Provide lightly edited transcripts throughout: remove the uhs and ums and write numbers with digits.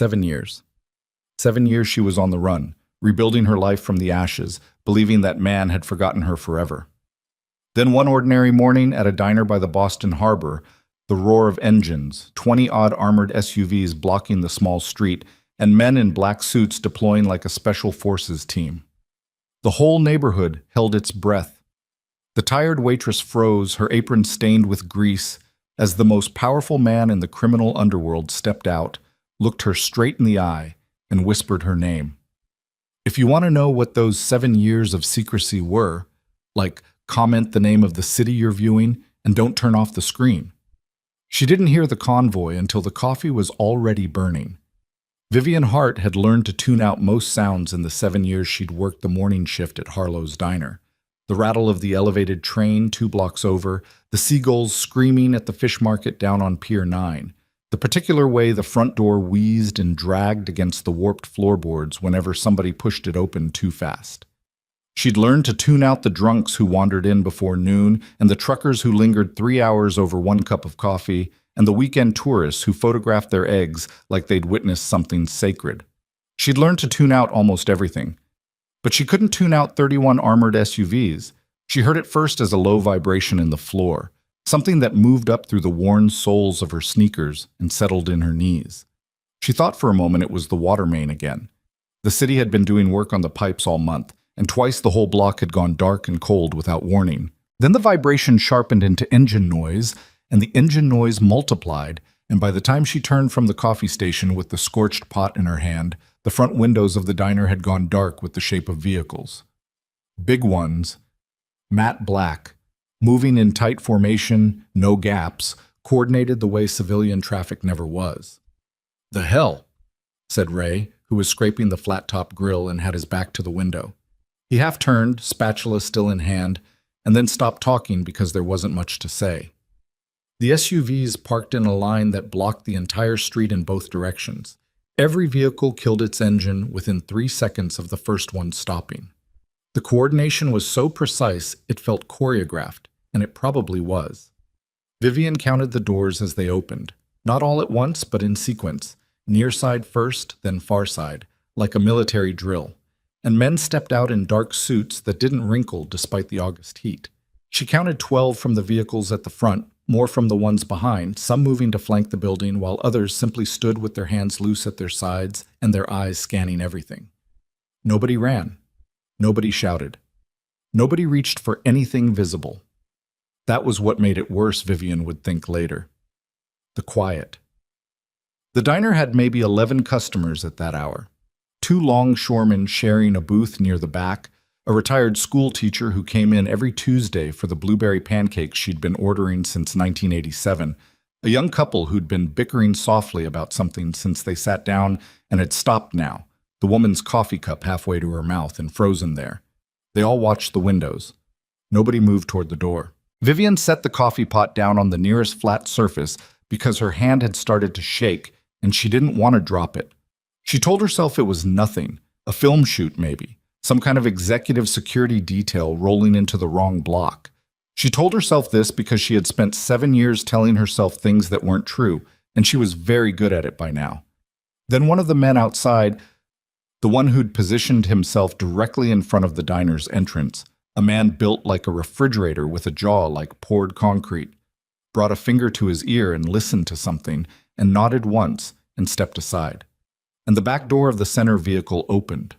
7 years. 7 years she was on the run, rebuilding her life from the ashes, believing that man had forgotten her forever. Then one ordinary morning at a diner by the Boston Harbor, the roar of engines, 20-odd armored SUVs blocking the small street, and men in black suits deploying like a special forces team. The whole neighborhood held its breath. The tired waitress froze, her apron stained with grease, as the most powerful man in the criminal underworld stepped out, looked her straight in the eye, and whispered her name. If you want to know what those 7 years of secrecy were, like comment the name of the city you're viewing and don't turn off the screen. She didn't hear the convoy until the coffee was already burning. Vivian Hart had learned to tune out most sounds in the 7 years she'd worked the morning shift at Harlow's Diner. The rattle of the elevated train 2 blocks over, the seagulls screaming at the fish market down on Pier 9, the particular way the front door wheezed and dragged against the warped floorboards whenever somebody pushed it open too fast. She'd learned to tune out the drunks who wandered in before noon, and the truckers who lingered 3 hours over 1 cup of coffee, and the weekend tourists who photographed their eggs like they'd witnessed something sacred. She'd learned to tune out almost everything. But she couldn't tune out 31 armored SUVs. She heard it first as a low vibration in the floor, something that moved up through the worn soles of her sneakers and settled in her knees. She thought for a moment it was the water main again. The city had been doing work on the pipes all month, and twice the whole block had gone dark and cold without warning. Then the vibration sharpened into engine noise, and the engine noise multiplied, and by the time she turned from the coffee station with the scorched pot in her hand, the front windows of the diner had gone dark with the shape of vehicles. Big ones, matte black, moving in tight formation, no gaps, coordinated the way civilian traffic never was. "The hell?" said Ray, who was scraping the flat-top grill and had his back to the window. He half-turned, spatula still in hand, and then stopped talking because there wasn't much to say. The SUVs parked in a line that blocked the entire street in both directions. Every vehicle killed its engine within 3 seconds of the first one stopping. The coordination was so precise it felt choreographed, and it probably was. Vivian counted the doors as they opened, not all at once but in sequence, near side first, then far side, like a military drill, and men stepped out in dark suits that didn't wrinkle despite the August heat. She counted 12 from the vehicles at the front, more from the ones behind, some moving to flank the building while others simply stood with their hands loose at their sides and their eyes scanning everything. Nobody ran. Nobody shouted. Nobody reached for anything visible. That was what made it worse, Vivian would think later. The quiet. The diner had maybe 11 customers at that hour. 2 longshoremen sharing a booth near the back, a retired school teacher who came in every Tuesday for the blueberry pancakes she'd been ordering since 1987, a young couple who'd been bickering softly about something since they sat down and had stopped now, the woman's coffee cup halfway to her mouth and frozen there. They all watched the windows. Nobody moved toward the door. Vivian set the coffee pot down on the nearest flat surface because her hand had started to shake and she didn't want to drop it. She told herself it was nothing, a film shoot maybe, some kind of executive security detail rolling into the wrong block. She told herself this because she had spent 7 years telling herself things that weren't true, and she was very good at it by now. Then one of the men outside, the one who'd positioned himself directly in front of the diner's entrance, a man built like a refrigerator with a jaw like poured concrete, brought a finger to his ear and listened to something, and nodded once and stepped aside. And the back door of the center vehicle opened.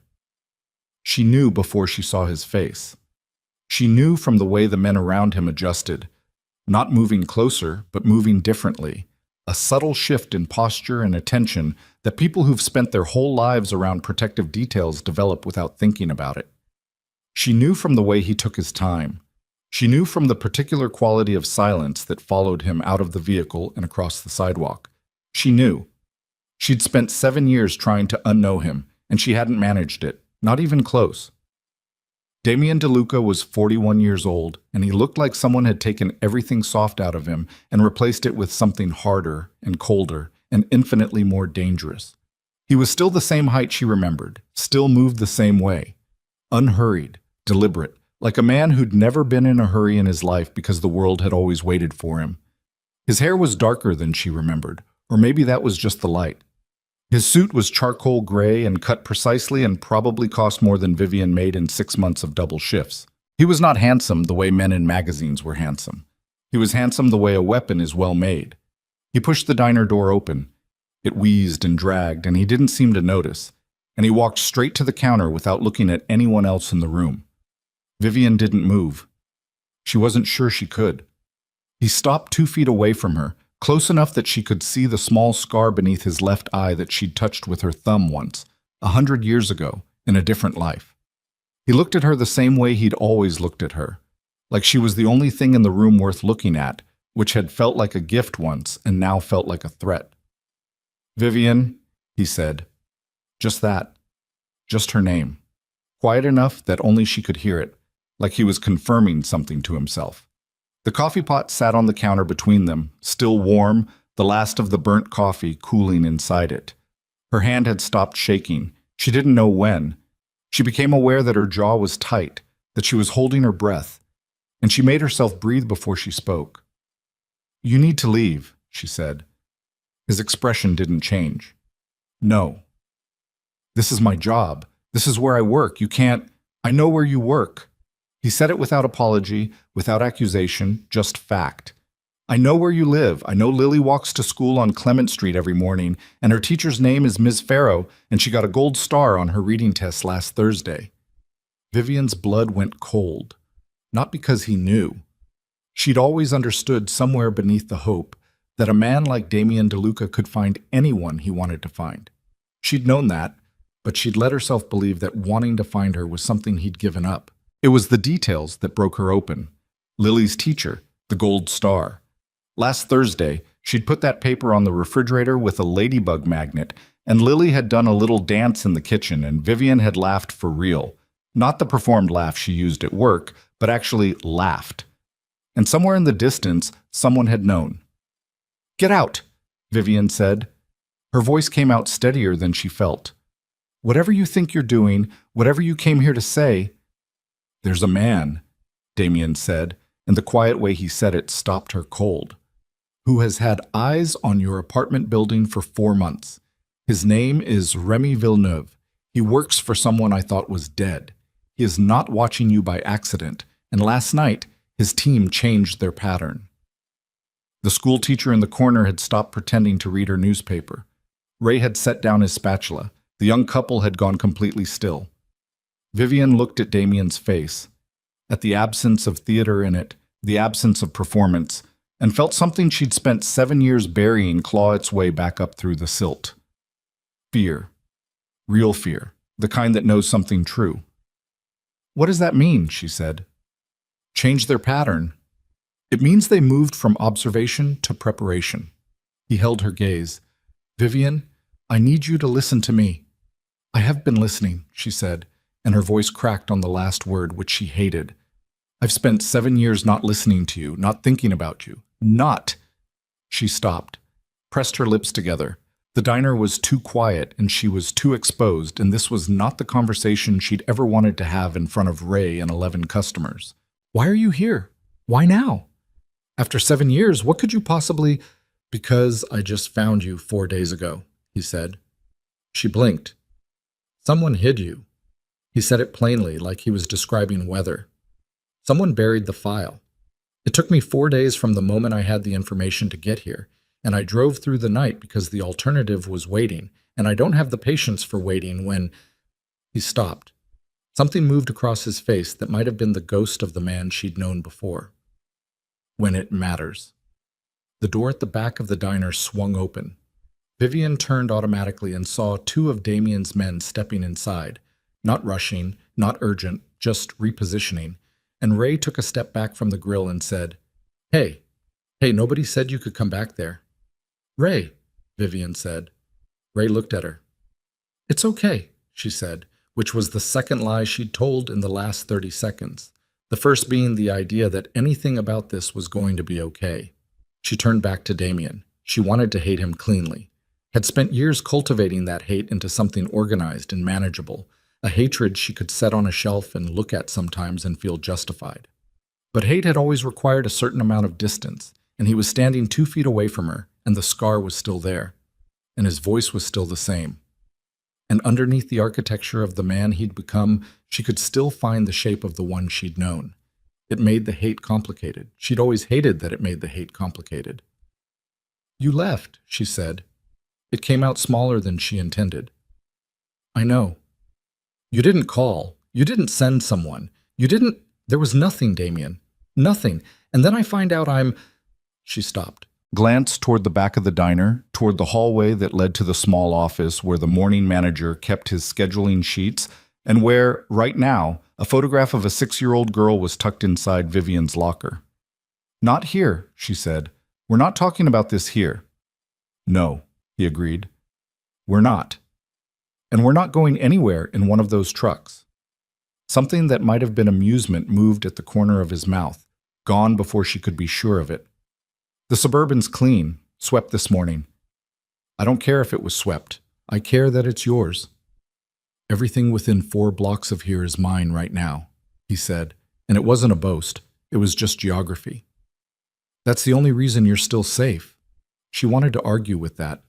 She knew before she saw his face. She knew from the way the men around him adjusted, not moving closer, but moving differently, a subtle shift in posture and attention that people who've spent their whole lives around protective details develop without thinking about it. She knew from the way he took his time. She knew from the particular quality of silence that followed him out of the vehicle and across the sidewalk. She knew. She'd spent 7 years trying to unknow him, and she hadn't managed it. Not even close. Damien DeLuca was 41 years old, and he looked like someone had taken everything soft out of him and replaced it with something harder and colder and infinitely more dangerous. He was still the same height she remembered, still moved the same way. Unhurried, deliberate, like a man who'd never been in a hurry in his life because the world had always waited for him. His hair was darker than she remembered, or maybe that was just the light. His suit was charcoal gray and cut precisely and probably cost more than Vivian made in 6 months of double shifts. He was not handsome the way men in magazines were handsome. He was handsome the way a weapon is well made. He pushed the diner door open. It wheezed and dragged, and he didn't seem to notice, and he walked straight to the counter without looking at anyone else in the room. Vivian didn't move. She wasn't sure she could. He stopped 2 feet away from her, close enough that she could see the small scar beneath his left eye that she'd touched with her thumb once, 100 years ago, in a different life. He looked at her the same way he'd always looked at her, like she was the only thing in the room worth looking at, which had felt like a gift once and now felt like a threat. "Vivian," he said. Just that. Just her name. Quiet enough that only she could hear it, like he was confirming something to himself. The coffee pot sat on the counter between them, still warm, the last of the burnt coffee cooling inside it. Her hand had stopped shaking. She didn't know when. She became aware that her jaw was tight, that she was holding her breath, and she made herself breathe before she spoke. "You need to leave," she said. His expression didn't change. "No. This is my job. This is where I work. You can't. I know where you work." He said it without apology, without accusation, just fact. "I know where you live. I know Lily walks to school on Clement Street every morning, and her teacher's name is Ms. Farrow, and she got a gold star on her reading test last Thursday." Vivian's blood went cold, not because he knew. She'd always understood somewhere beneath the hope that a man like Damien DeLuca could find anyone he wanted to find. She'd known that, but she'd let herself believe that wanting to find her was something he'd given up. It was the details that broke her open. Lily's teacher, the gold star. Last Thursday, she'd put that paper on the refrigerator with a ladybug magnet, and Lily had done a little dance in the kitchen, and Vivian had laughed for real. Not the performed laugh she used at work, but actually laughed. And somewhere in the distance, someone had known. "Get out," Vivian said. Her voice came out steadier than she felt. "Whatever you think you're doing, whatever you came here to say—" "There's a man," Damien said, and the quiet way he said it stopped her cold, "who has had eyes on your apartment building for 4 months. His name is Remy Villeneuve. He works for someone I thought was dead. He is not watching you by accident, and last night, his team changed their pattern." The school teacher in the corner had stopped pretending to read her newspaper. Ray had set down his spatula. The young couple had gone completely still. Vivian looked at Damien's face, at the absence of theater in it, the absence of performance, and felt something she'd spent 7 years burying claw its way back up through the silt. Fear. Real fear. The kind that knows something true. "What does that mean?" she said. "Change their pattern. It means they moved from observation to preparation." He held her gaze. "Vivian, I need you to listen to me." "I have been listening," she said, and her voice cracked on the last word, which she hated. "I've spent 7 years not listening to you, not thinking about you. Not." She stopped, pressed her lips together. The diner was too quiet, and she was too exposed, and this was not the conversation she'd ever wanted to have in front of Ray and 11 customers. "Why are you here? Why now? After 7 years, what could you possibly—" "Because I just found you 4 days ago," he said. She blinked. "Someone hid you." He said it plainly, like he was describing weather. "Someone buried the file. It took me 4 days from the moment I had the information to get here, and I drove through the night because the alternative was waiting, and I don't have the patience for waiting when—" He stopped. Something moved across his face that might have been the ghost of the man she'd known before. "When it matters." The door at the back of the diner swung open. Vivian turned automatically and saw 2 of Damien's men stepping inside, not rushing, not urgent, just repositioning, and Ray took a step back from the grill and said, Hey, nobody said you could come back there." "Ray," Vivian said. Ray looked at her. "It's okay," she said, which was the second lie she'd told in the last 30 seconds, the first being the idea that anything about this was going to be okay. She turned back to Damien. She wanted to hate him cleanly, had spent years cultivating that hate into something organized and manageable, a hatred she could set on a shelf and look at sometimes and feel justified. But hate had always required a certain amount of distance, and he was standing 2 feet away from her, and the scar was still there. and his voice was still the same. And underneath the architecture of the man he'd become, she could still find the shape of the one she'd known. It made the hate complicated. She'd always hated that it made the hate complicated. "You left," she said. It came out smaller than she intended. "I know. You didn't call. You didn't send someone. You didn't— There was nothing, Damien. Nothing. And then I find out I'm—" She stopped, glanced toward the back of the diner, toward the hallway that led to the small office where the morning manager kept his scheduling sheets, and where, right now, a photograph of a 6-year-old girl was tucked inside Vivian's locker. "Not here," she said. "We're not talking about this here." "No," he agreed. "We're not. And we're not going anywhere in one of those trucks." Something that might have been amusement moved at the corner of his mouth, gone before she could be sure of it. "The Suburban's clean, swept this morning." "I don't care if it was swept. I care that it's yours." "Everything within 4 blocks of here is mine right now," he said, and it wasn't a boast. It was just geography. "That's the only reason you're still safe." She wanted to argue with that.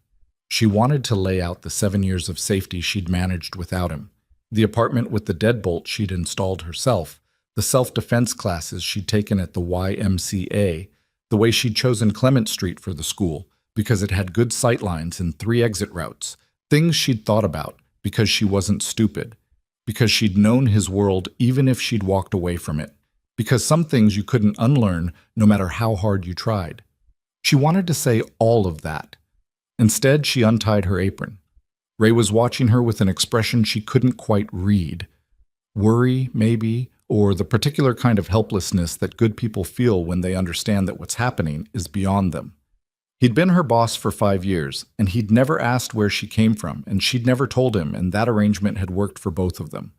She wanted to lay out the 7 years of safety she'd managed without him, the apartment with the deadbolt she'd installed herself, the self-defense classes she'd taken at the YMCA, the way she'd chosen Clement Street for the school because it had good sightlines and 3 exit routes, things she'd thought about because she wasn't stupid, because she'd known his world even if she'd walked away from it, because some things you couldn't unlearn no matter how hard you tried. She wanted to say all of that. Instead, she untied her apron. Ray was watching her with an expression she couldn't quite read. Worry, maybe, or the particular kind of helplessness that good people feel when they understand that what's happening is beyond them. He'd been her boss for 5 years, and he'd never asked where she came from, and she'd never told him, and that arrangement had worked for both of them.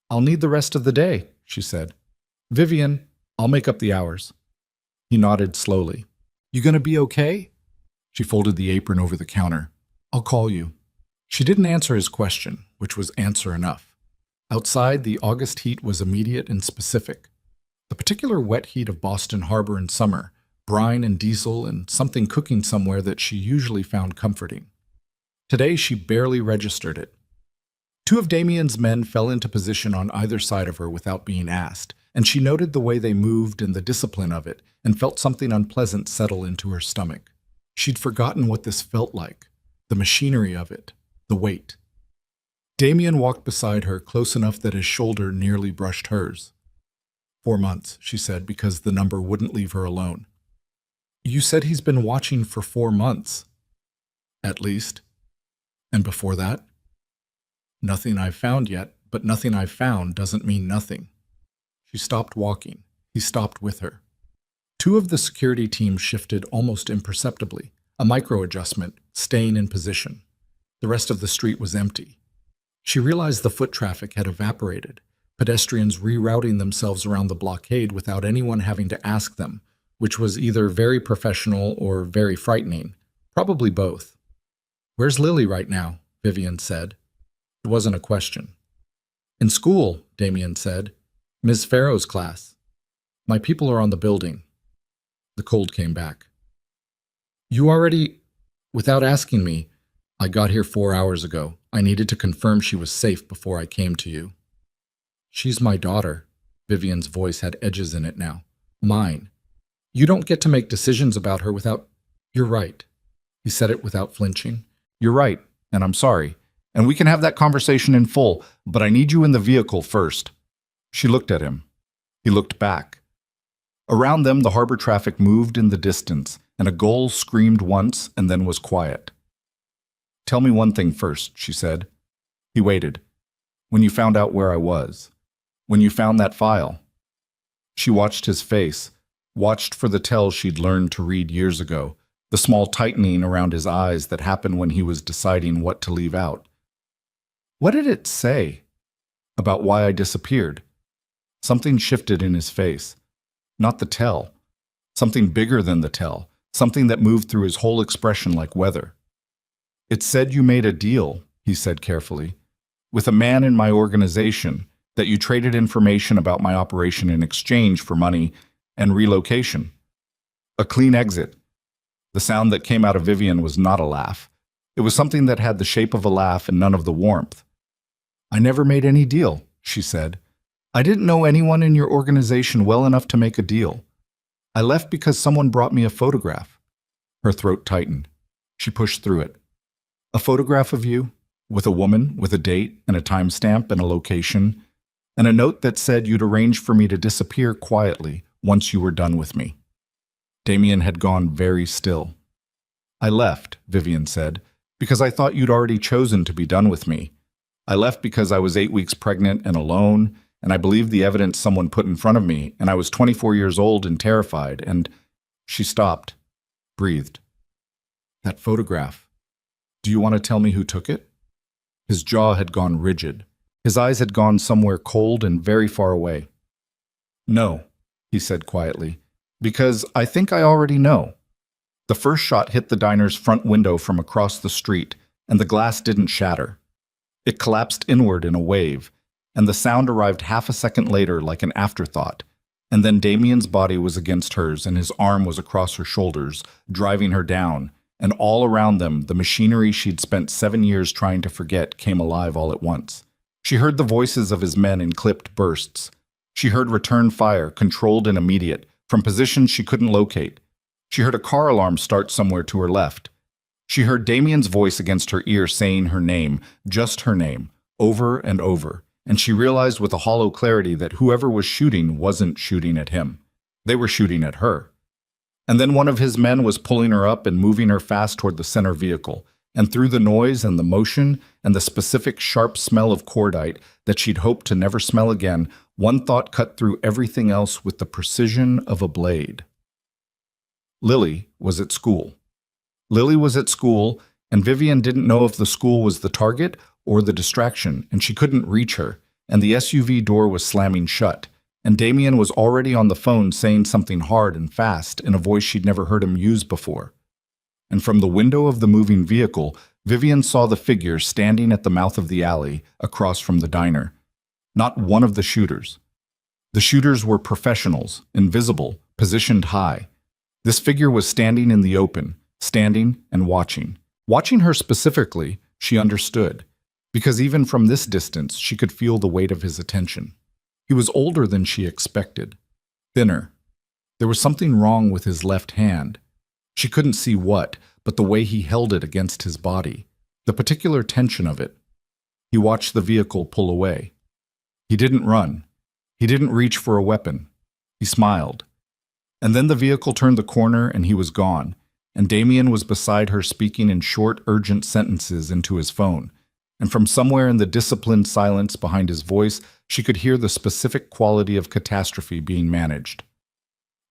"I'll need the rest of the day," she said. "Vivian, I'll make up the hours." He nodded slowly. "You gonna be okay?" She folded the apron over the counter. "I'll call you." She didn't answer his question, which was answer enough. Outside, the August heat was immediate and specific. The particular wet heat of Boston Harbor in summer, brine and diesel and something cooking somewhere that she usually found comforting. Today, she barely registered it. 2 of Damien's men fell into position on either side of her without being asked, and she noted the way they moved and the discipline of it, and felt something unpleasant settle into her stomach. She'd forgotten what this felt like, the machinery of it, the weight. Damien walked beside her close enough that his shoulder nearly brushed hers. 4 months, she said, because the number wouldn't leave her alone. "You said he's been watching for 4 months." "At least." "And before that?" "Nothing I've found yet, but nothing I've found doesn't mean nothing." She stopped walking. He stopped with her. 2 of the security team shifted almost imperceptibly, a micro-adjustment, staying in position. The rest of the street was empty. She realized the foot traffic had evaporated, pedestrians rerouting themselves around the blockade without anyone having to ask them, which was either very professional or very frightening, probably both. "Where's Lily right now?" Vivian said. It wasn't a question. "In school," Damien said. "Ms. Farrow's class. My people are on the building." The cold came back. "You already—" "Without asking me. I got here 4 hours ago. I needed to confirm she was safe before I came to you." "She's my daughter." Vivian's voice had edges in it now. "Mine. You don't get to make decisions about her without—" "You're right." He said it without flinching. "You're right, and I'm sorry. And we can have that conversation in full, but I need you in the vehicle first." She looked at him. He looked back. Around them, the harbor traffic moved in the distance, and a gull screamed once and then was quiet. "Tell me one thing first," she said. He waited. "When you found out where I was. When you found that file." She watched his face, watched for the tell she'd learned to read years ago, the small tightening around his eyes that happened when he was deciding what to leave out. "What did it say?" "About why I disappeared." Something shifted in his face. Not the tell. Something bigger than the tell. Something that moved through his whole expression like weather. "It said you made a deal," he said carefully, "with a man in my organization, that you traded information about my operation in exchange for money and relocation. A clean exit." The sound that came out of Vivian was not a laugh. It was something that had the shape of a laugh and none of the warmth. "I never made any deal," she said. "I didn't know anyone in your organization well enough to make a deal. I left because someone brought me a photograph." Her throat tightened. She pushed through it. "A photograph of you, with a woman, with a date and a timestamp and a location, and a note that said you'd arranged for me to disappear quietly once you were done with me." Damien had gone very still. "I left," Vivian said, "because I thought you'd already chosen to be done with me. I left because I was 8 weeks pregnant and alone, and I believed the evidence someone put in front of me, and I was 24 years old and terrified, and—" She stopped, breathed. "That photograph. Do you want to tell me who took it?" His jaw had gone rigid. His eyes had gone somewhere cold and very far away. "No," he said quietly, "because I think I already know." The first shot hit the diner's front window from across the street, and the glass didn't shatter. It collapsed inward in a wave, and the sound arrived half a second later like an afterthought, and then Damien's body was against hers and his arm was across her shoulders, driving her down, and all around them the machinery she'd spent 7 years trying to forget came alive all at once. She heard the voices of his men in clipped bursts. She heard return fire, controlled and immediate, from positions she couldn't locate. She heard a car alarm start somewhere to her left. She heard Damien's voice against her ear saying her name, just her name, over and over, and she realized with a hollow clarity that whoever was shooting wasn't shooting at him. They were shooting at her. And then one of his men was pulling her up and moving her fast toward the center vehicle, and through the noise and the motion and the specific sharp smell of cordite that she'd hoped to never smell again, one thought cut through everything else with the precision of a blade. Lily was at school. Lily was at school, and Vivian didn't know if the school was the target or the distraction, and she couldn't reach her, and the SUV door was slamming shut, and Damien was already on the phone saying something hard and fast in a voice she'd never heard him use before. And from the window of the moving vehicle, Vivian saw the figure standing at the mouth of the alley across from the diner. Not one of the shooters. The shooters were professionals, invisible, positioned high. This figure was standing in the open, standing and watching. Watching her specifically, she understood, because even from this distance she could feel the weight of his attention. He was older than she expected, thinner. There was something wrong with his left hand. She couldn't see what, but the way he held it against his body, the particular tension of it. He watched the vehicle pull away. He didn't run. He didn't reach for a weapon. He smiled. And then the vehicle turned the corner and he was gone, and Damien was beside her speaking in short, urgent sentences into his phone. And from somewhere in the disciplined silence behind his voice, she could hear the specific quality of catastrophe being managed.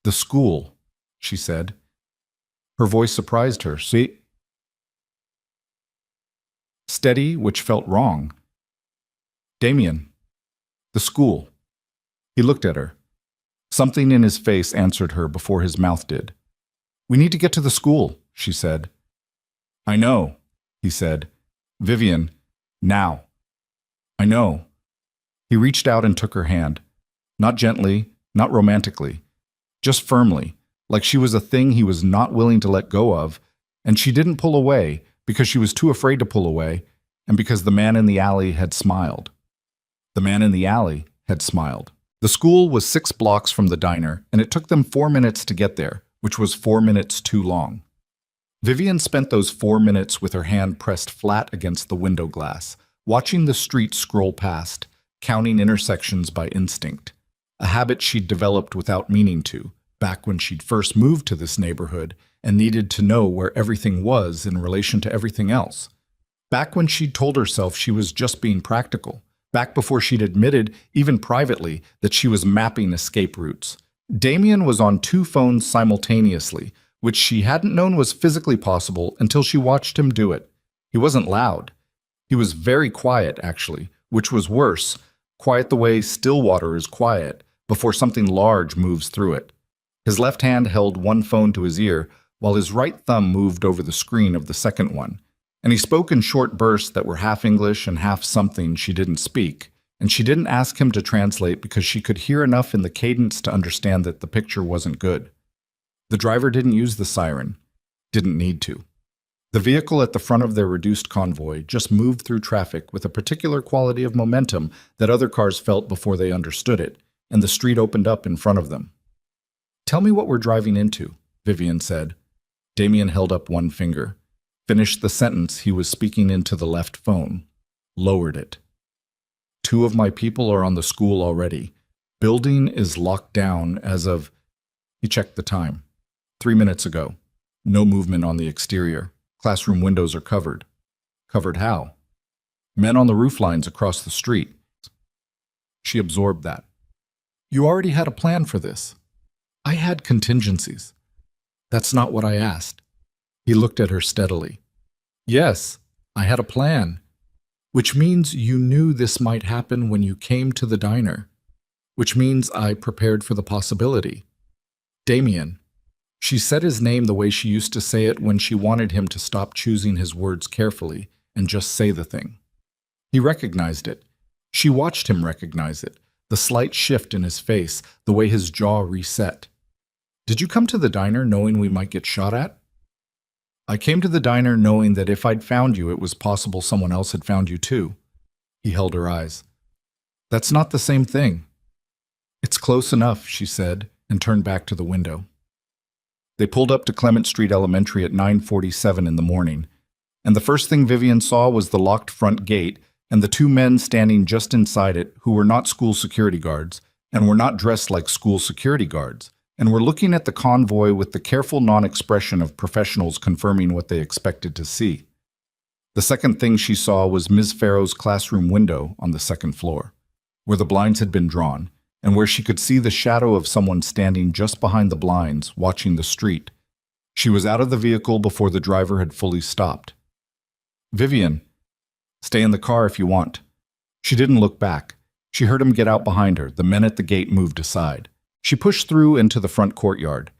"The school," she said. Her voice surprised her. "See?" Steady, which felt wrong. "Damien. The school." He looked at her. Something in his face answered her before his mouth did. "We need to get to the school," she said. "I know," he said. "Vivian, now." "I know." He reached out and took her hand. Not gently, not romantically, just firmly, like she was a thing he was not willing to let go of, and she didn't pull away because she was too afraid to pull away, and because the man in the alley had smiled. The man in the alley had smiled. The school was 6 blocks from the diner, and it took them 4 minutes to get there, which was 4 minutes too long. Vivian spent those 4 minutes with her hand pressed flat against the window glass, watching the street scroll past, counting intersections by instinct, a habit she'd developed without meaning to, back when she'd first moved to this neighborhood and needed to know where everything was in relation to everything else. Back when she'd told herself she was just being practical. Back before she'd admitted, even privately, that she was mapping escape routes. Damien was on 2 phones simultaneously, which she hadn't known was physically possible until she watched him do it. He wasn't loud. He was very quiet, actually, which was worse, quiet the way still water is quiet before something large moves through it. His left hand held one phone to his ear, while his right thumb moved over the screen of the second one. And he spoke in short bursts that were half English and half something she didn't speak, and she didn't ask him to translate because she could hear enough in the cadence to understand that the picture wasn't good. The driver didn't use the siren. Didn't need to. The vehicle at the front of their reduced convoy just moved through traffic with a particular quality of momentum that other cars felt before they understood it, and the street opened up in front of them. "Tell me what we're driving into," Vivian said. Damien held up one finger, finished the sentence he was speaking into the left phone, lowered it. "Two of my people are on the school already. Building is locked down as of..." He checked the time. 3 minutes ago. No movement on the exterior. Classroom windows are covered. Covered how? Men on the roof lines across the street. She absorbed that. "You already had a plan for this." "I had contingencies." "That's not what I asked." He looked at her steadily. "Yes, I had a plan. Which means you knew this might happen when you came to the diner. Which means I prepared for the possibility." Damien. She said his name the way she used to say it when she wanted him to stop choosing his words carefully and just say the thing. He recognized it. She watched him recognize it, the slight shift in his face, the way his jaw reset. "Did you come to the diner knowing we might get shot at?" "I came to the diner knowing that if I'd found you, it was possible someone else had found you too." He held her eyes. "That's not the same thing." "It's close enough," she said, and turned back to the window. They pulled up to Clement Street Elementary at 9:47 in the morning, and the first thing Vivian saw was the locked front gate and the two men standing just inside it who were not school security guards and were not dressed like school security guards, and were looking at the convoy with the careful non-expression of professionals confirming what they expected to see. The second thing she saw was Ms. Farrow's classroom window on the second floor, where the blinds had been drawn, and where she could see the shadow of someone standing just behind the blinds, watching the street. She was out of the vehicle before the driver had fully stopped. "Vivian, stay in the car if you want." She didn't look back. She heard him get out behind her. The men at the gate moved aside. She pushed through into the front courtyard,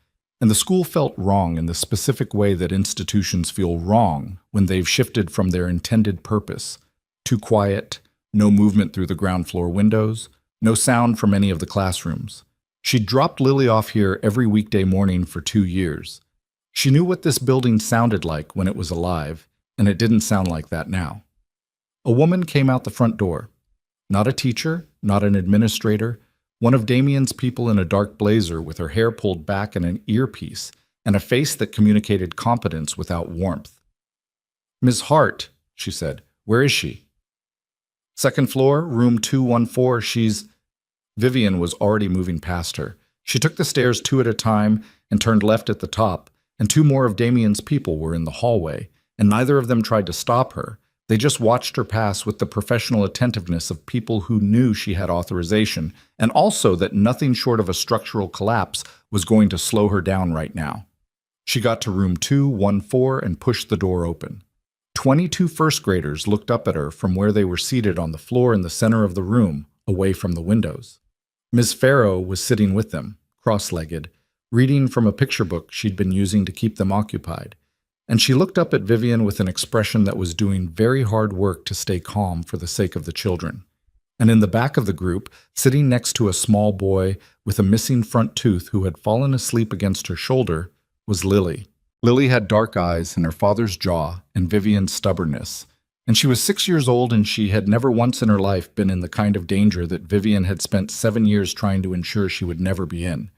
and the school felt wrong in the specific way that institutions feel wrong when they've shifted from their intended purpose. Too quiet, no movement through the ground floor windows, no sound from any of the classrooms. She'd dropped Lily off here every weekday morning for 2 years. She knew what this building sounded like when it was alive, and it didn't sound like that now. A woman came out the front door. Not a teacher, not an administrator, one of Damien's people in a dark blazer with her hair pulled back and an earpiece, and a face that communicated competence without warmth. "Ms. Hart," she said. "Where is she?" "Second floor, room 214, she's..." Vivian was already moving past her. She took the stairs 2 at a time and turned left at the top, and 2 more of Damien's people were in the hallway, and neither of them tried to stop her. They just watched her pass with the professional attentiveness of people who knew she had authorization, and also that nothing short of a structural collapse was going to slow her down right now. She got to room 214 and pushed the door open. 22 first graders looked up at her from where they were seated on the floor in the center of the room, away from the windows. Ms. Farrow was sitting with them, cross-legged, reading from a picture book she'd been using to keep them occupied, and she looked up at Vivian with an expression that was doing very hard work to stay calm for the sake of the children. And in the back of the group, sitting next to a small boy with a missing front tooth who had fallen asleep against her shoulder, was Lily. Lily had dark eyes and her father's jaw and Vivian's stubbornness, and she was 6 years old, and she had never once in her life been in the kind of danger that Vivian had spent 7 years trying to ensure she would never be in.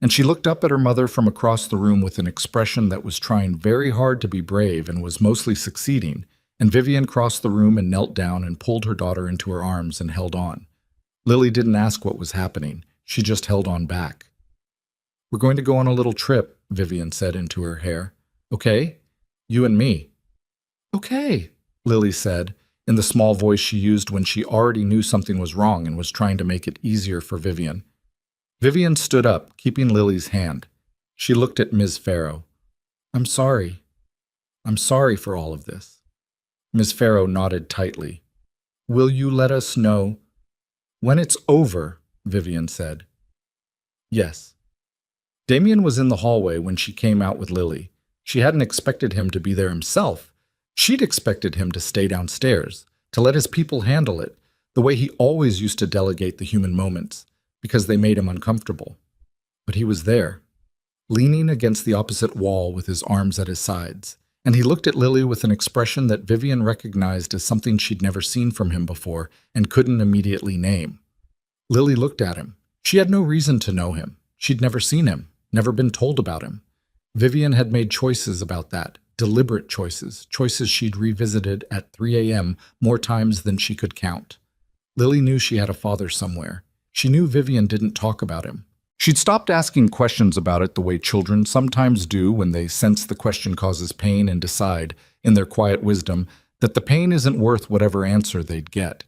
And she looked up at her mother from across the room with an expression that was trying very hard to be brave and was mostly succeeding, and Vivian crossed the room and knelt down and pulled her daughter into her arms and held on. Lily didn't ask what was happening. She just held on back. "We're going to go on a little trip," Vivian said into her hair. "Okay? You and me." "Okay," Lily said, in the small voice she used when she already knew something was wrong and was trying to make it easier for Vivian. Vivian stood up, keeping Lily's hand. She looked at Ms. Farrow. "I'm sorry. I'm sorry for all of this." Ms. Farrow nodded tightly. "Will you let us know when it's over?" Vivian said. "Yes." Damien was in the hallway when she came out with Lily. She hadn't expected him to be there himself. She'd expected him to stay downstairs, to let his people handle it, the way he always used to delegate the human moments, because they made him uncomfortable. But he was there, leaning against the opposite wall with his arms at his sides, and he looked at Lily with an expression that Vivian recognized as something she'd never seen from him before and couldn't immediately name. Lily looked at him. She had no reason to know him. She'd never seen him, never been told about him. Vivian had made choices about that, deliberate choices, choices she'd revisited at 3 a.m. more times than she could count. Lily knew she had a father somewhere. She knew Vivian didn't talk about him. She'd stopped asking questions about it the way children sometimes do when they sense the question causes pain and decide, in their quiet wisdom, that the pain isn't worth whatever answer they'd get.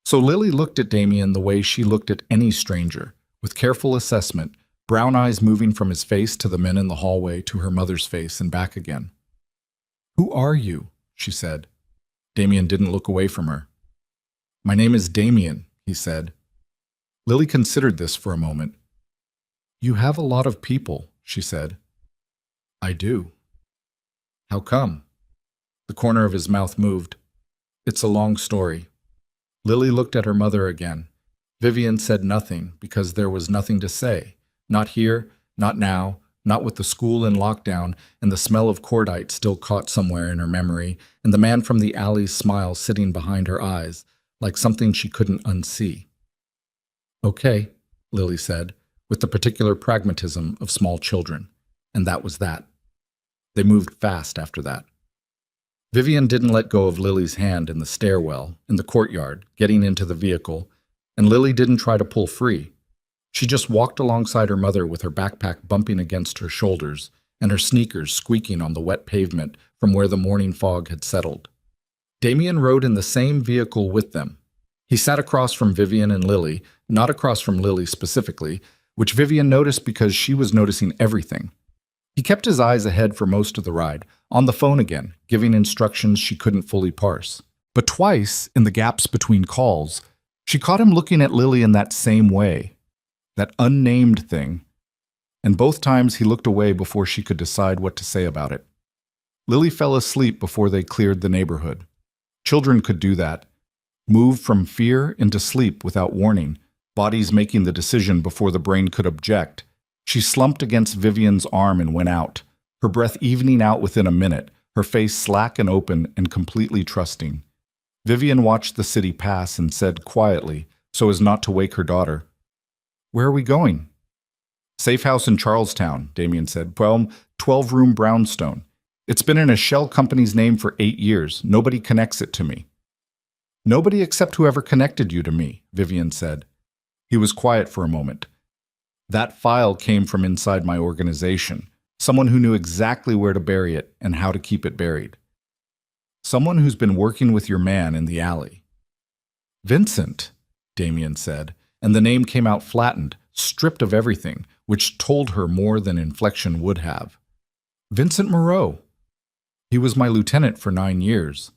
So Lily looked at Damien the way she looked at any stranger, with careful assessment, brown eyes moving from his face to the men in the hallway to her mother's face and back again. "Who are you?" she said. Damien didn't look away from her. "My name is Damien," he said. Lily considered this for a moment. "You have a lot of people," she said. "I do." "How come?" The corner of his mouth moved. "It's a long story." Lily looked at her mother again. Vivian said nothing because there was nothing to say. Not here, not now, not with the school in lockdown and the smell of cordite still caught somewhere in her memory, and the man from the alley's smile sitting behind her eyes, like something she couldn't unsee. "Okay," Lily said, with the particular pragmatism of small children, and that was that. They moved fast after that. Vivian didn't let go of Lily's hand in the stairwell, in the courtyard, getting into the vehicle, and Lily didn't try to pull free. She just walked alongside her mother with her backpack bumping against her shoulders and her sneakers squeaking on the wet pavement from where the morning fog had settled. Damien rode in the same vehicle with them. He sat across from Vivian and Lily, not across from Lily specifically, which Vivian noticed because she was noticing everything. He kept his eyes ahead for most of the ride, on the phone again, giving instructions she couldn't fully parse. But twice, in the gaps between calls, she caught him looking at Lily in that same way, that unnamed thing, and both times he looked away before she could decide what to say about it. Lily fell asleep before they cleared the neighborhood. Children could do that, move from fear into sleep without warning, bodies making the decision before the brain could object. She slumped against Vivian's arm and went out, her breath evening out within a minute, her face slack and open and completely trusting. Vivian watched the city pass and said quietly, so as not to wake her daughter, "Where are we going?" "Safe house in Charlestown," Damien said. 12-room brownstone. It's been in a shell company's name for 8 years. Nobody connects it to me." "Nobody except whoever connected you to me," Vivian said. He was quiet for a moment. "That file came from inside my organization. Someone who knew exactly where to bury it and how to keep it buried. Someone who's been working with your man in the alley." "Vincent," Damien said, and the name came out flattened, stripped of everything, which told her more than inflection would have. "Vincent Moreau. He was my lieutenant for 9 years.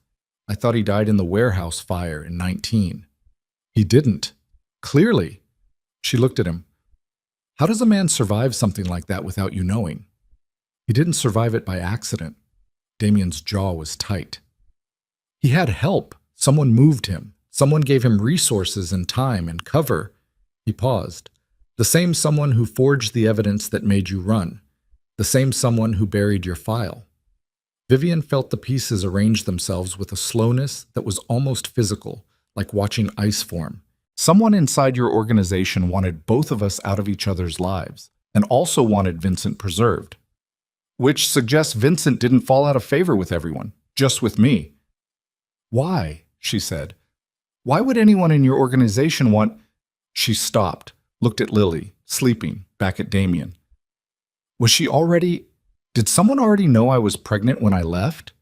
I thought he died in the warehouse fire in 19. He didn't. Clearly." She looked at him. "How does a man survive something like that without you knowing?" "He didn't survive it by accident." Damien's jaw was tight. "He had help. Someone moved him. Someone gave him resources and time and cover." He paused. "The same someone who forged the evidence that made you run. The same someone who buried your file." Vivian felt the pieces arrange themselves with a slowness that was almost physical, like watching ice form. Someone inside your organization wanted both of us out of each other's lives, and also wanted Vincent preserved. Which suggests Vincent didn't fall out of favor with everyone, just with me. "Why?" she said. "Why would anyone in your organization want—" She stopped, looked at Lily, sleeping, back at Damien. Was she already— Did someone already know I was pregnant when I left?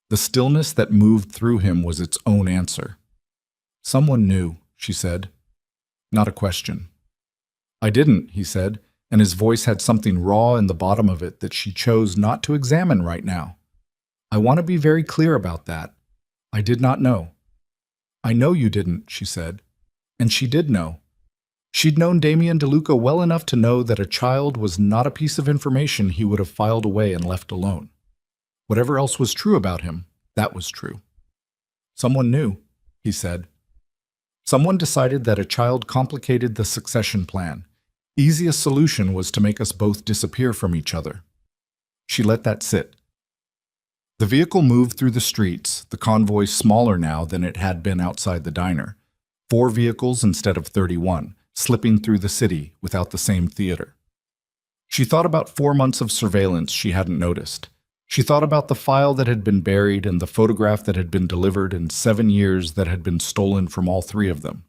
The stillness that moved through him was its own answer. "Someone knew," she said. Not a question. "I didn't," he said, and his voice had something raw in the bottom of it that she chose not to examine right now. "I want to be very clear about that. I did not know." "I know you didn't," she said. And she did know. She'd known Damien DeLuca well enough to know that a child was not a piece of information he would have filed away and left alone. Whatever else was true about him, that was true. "Someone knew," he said. "Someone decided that a child complicated the succession plan. Easiest solution was to make us both disappear from each other." She let that sit. The vehicle moved through the streets, the convoy smaller now than it had been outside the diner. 4 vehicles instead of 31, slipping through the city without the same theater. She thought about 4 months of surveillance she hadn't noticed. She thought about the file that had been buried and the photograph that had been delivered and 7 years that had been stolen from all 3 of them.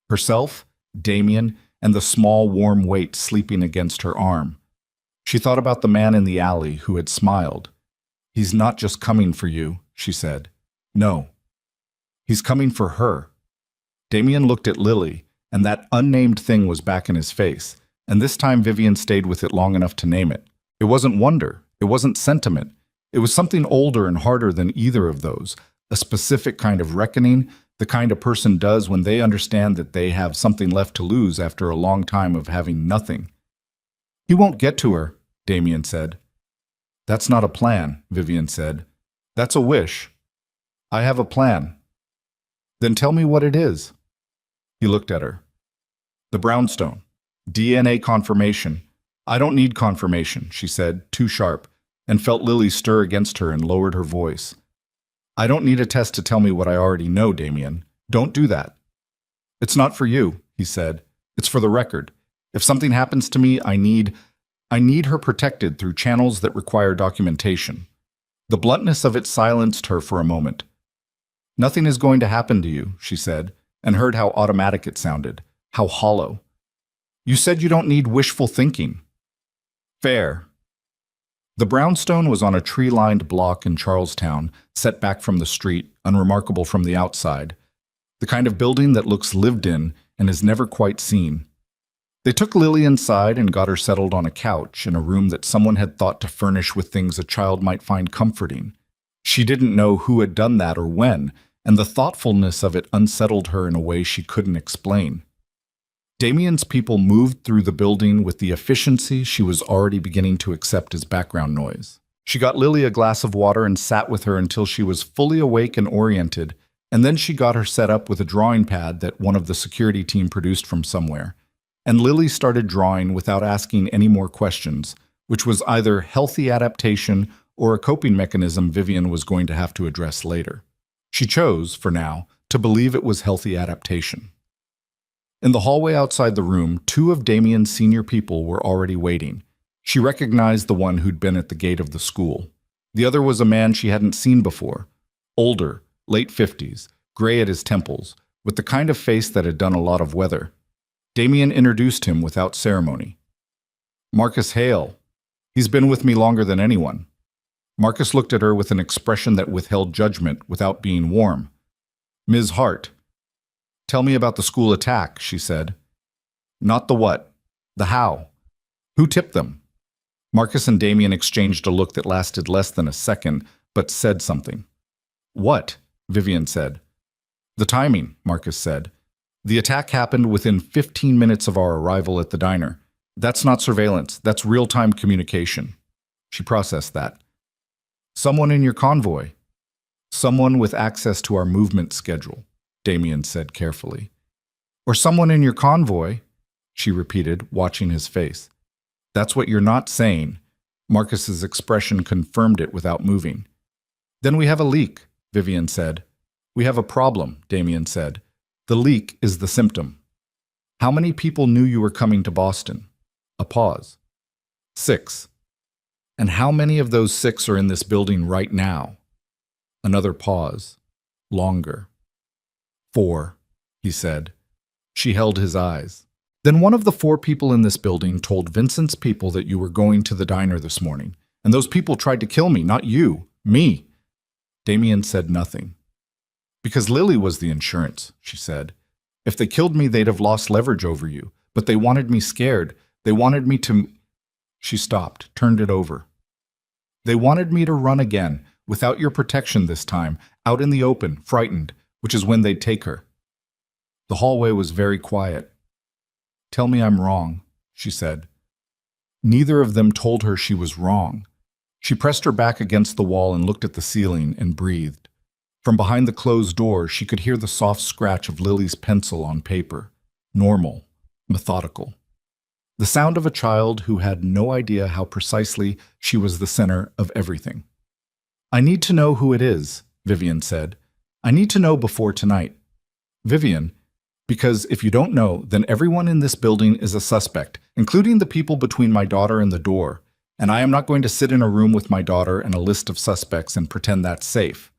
Herself, Damien, and the small warm weight sleeping against her arm. She thought about the man in the alley who had smiled. "He's not just coming for you," she said. "No. He's coming for her." Damien looked at Lily, and that unnamed thing was back in his face, and this time Vivian stayed with it long enough to name it. It wasn't wonder. It wasn't sentiment. It was something older and harder than either of those, a specific kind of reckoning, the kind a person does when they understand that they have something left to lose after a long time of having nothing. "He won't get to her," Damien said. "That's not a plan," Vivian said. "That's a wish." "I have a plan." "Then tell me what it is." He looked at her. "The brownstone. DNA confirmation." "I don't need confirmation," she said, too sharp, and felt Lily stir against her and lowered her voice. "I don't need a test to tell me what I already know, Damien. Don't do that." "It's not for you," he said. "It's for the record. If something happens to me, I need her protected through channels that require documentation." The bluntness of it silenced her for a moment. "Nothing is going to happen to you," she said, and heard how automatic it sounded, how hollow. "You said you don't need wishful thinking." "Fair." The brownstone was on a tree-lined block in Charlestown, set back from the street, unremarkable from the outside, the kind of building that looks lived in and is never quite seen. They took Lily inside and got her settled on a couch in a room that someone had thought to furnish with things a child might find comforting. She didn't know who had done that or when, and the thoughtfulness of it unsettled her in a way she couldn't explain. Damien's people moved through the building with the efficiency she was already beginning to accept as background noise. She got Lily a glass of water and sat with her until she was fully awake and oriented, and then she got her set up with a drawing pad that one of the security team produced from somewhere. And Lily started drawing without asking any more questions, which was either healthy adaptation or a coping mechanism Vivian was going to have to address later. She chose, for now, to believe it was healthy adaptation. In the hallway outside the room, 2 of Damien's senior people were already waiting. She recognized the one who'd been at the gate of the school. The other was a man she hadn't seen before. Older, late 50s, gray at his temples, with the kind of face that had done a lot of weather. Damien introduced him without ceremony. "Marcus Hale. He's been with me longer than anyone." Marcus looked at her with an expression that withheld judgment without being warm. "Ms. Hart." "Tell me about the school attack," she said. "Not the what, the how. Who tipped them?" Marcus and Damien exchanged a look that lasted less than a second, but said something. "What?" Vivian said. "The timing," Marcus said. "The attack happened within 15 minutes of our arrival at the diner. That's not surveillance, that's real-time communication." She processed that. "Someone in your convoy." "Someone with access to our movement schedule," Damien said carefully. "Or someone in your convoy," she repeated, watching his face. "That's what you're not saying." Marcus's expression confirmed it without moving. "Then we have a leak," Vivian said. "We have a problem," Damien said. "The leak is the symptom." "How many people knew you were coming to Boston?" A pause. 6. "And how many of those 6 are in this building right now?" Another pause. Longer. 4, he said. She held his eyes. "Then one of the 4 people in this building told Vincent's people that you were going to the diner this morning, and those people tried to kill me, not you, me." Damien said nothing. "Because Lily was the insurance," she said. "If they killed me, they'd have lost leverage over you, but they wanted me scared. They wanted me to—" She stopped, turned it over. "They wanted me to run again, without your protection this time, out in the open, frightened, which is when they'd take her." The hallway was very quiet. "Tell me I'm wrong," she said. Neither of them told her she was wrong. She pressed her back against the wall and looked at the ceiling and breathed. From behind the closed door, she could hear the soft scratch of Lily's pencil on paper. Normal, methodical. The sound of a child who had no idea how precisely she was the center of everything. I need to know who it is, Vivian said. I need to know before tonight. Vivian, because if you don't know, then everyone in this building is a suspect, including the people between my daughter and the door. And I am not going to sit in a room with my daughter and a list of suspects and pretend that's safe.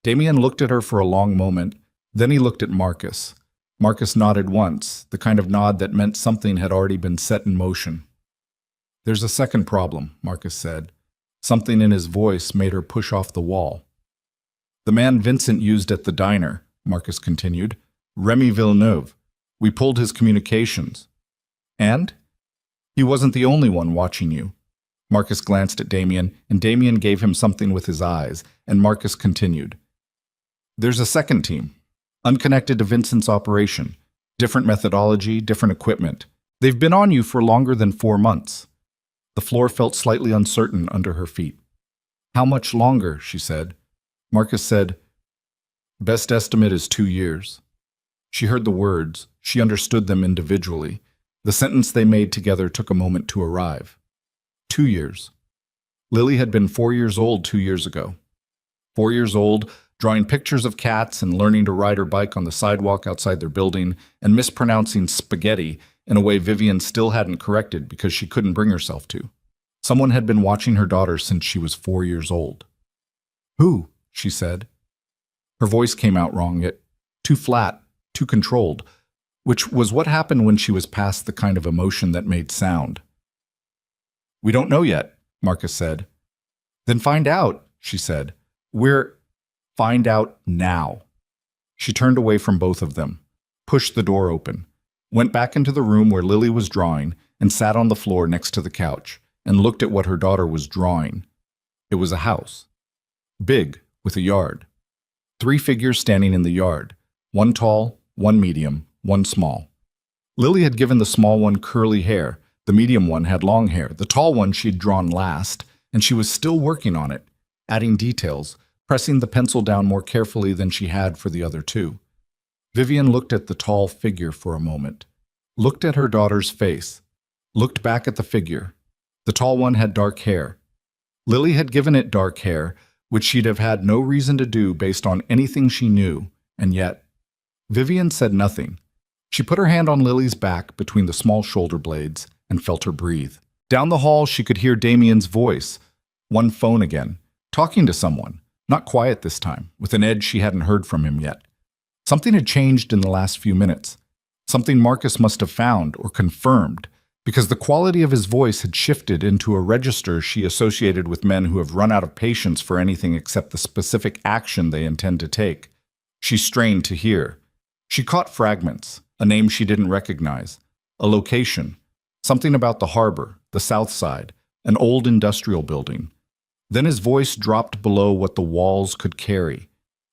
Damien looked at her for a long moment. Then he looked at Marcus. Marcus nodded once, the kind of nod that meant something had already been set in motion. There's a second problem, Marcus said. Something in his voice made her push off the wall. The man Vincent used at the diner, Marcus continued, Remy Villeneuve. We pulled his communications. And? He wasn't the only one watching you. Marcus glanced at Damien, and Damien gave him something with his eyes, and Marcus continued. There's a second team, unconnected to Vincent's operation. Different methodology, different equipment. They've been on you for longer than 4 months. The floor felt slightly uncertain under her feet. How much longer, she said. Marcus said, Best estimate is 2 years. She heard the words. She understood them individually. The sentence they made together took a moment to arrive. 2 years. Lily had been 4 years old 2 years ago. 4 years old, drawing pictures of cats and learning to ride her bike on the sidewalk outside their building and mispronouncing spaghetti in a way Vivian still hadn't corrected because she couldn't bring herself to. Someone had been watching her daughter since she was 4 years old. Who? She said. Her voice came out wrong, yet too flat, too controlled, which was what happened when she was past the kind of emotion that made sound. We don't know yet, Marcus said. Then find out, she said. Find out now. She turned away from both of them, pushed the door open, went back into the room where Lily was drawing, and sat on the floor next to the couch and looked at what her daughter was drawing. It was a house. Big, with a yard. 3 figures standing in the yard. 1 tall, 1 medium, 1 small. Lily had given the small one curly hair. The medium one had long hair. The tall one she'd drawn last, and she was still working on it, adding details, pressing the pencil down more carefully than she had for the other 2. Vivian looked at the tall figure for a moment, looked at her daughter's face, looked back at the figure. The tall one had dark hair. Lily had given it dark hair, which she'd have had no reason to do based on anything she knew, and yet Vivian said nothing. She put her hand on Lily's back between the small shoulder blades and felt her breathe. Down the hall, she could hear Damien's voice, one phone again, talking to someone, not quiet this time, with an edge she hadn't heard from him yet. Something had changed in the last few minutes. Something Marcus must have found or confirmed, because the quality of his voice had shifted into a register she associated with men who have run out of patience for anything except the specific action they intend to take. She strained to hear. She caught fragments, a name she didn't recognize, a location, something about the harbor, the south side, an old industrial building. Then his voice dropped below what the walls could carry.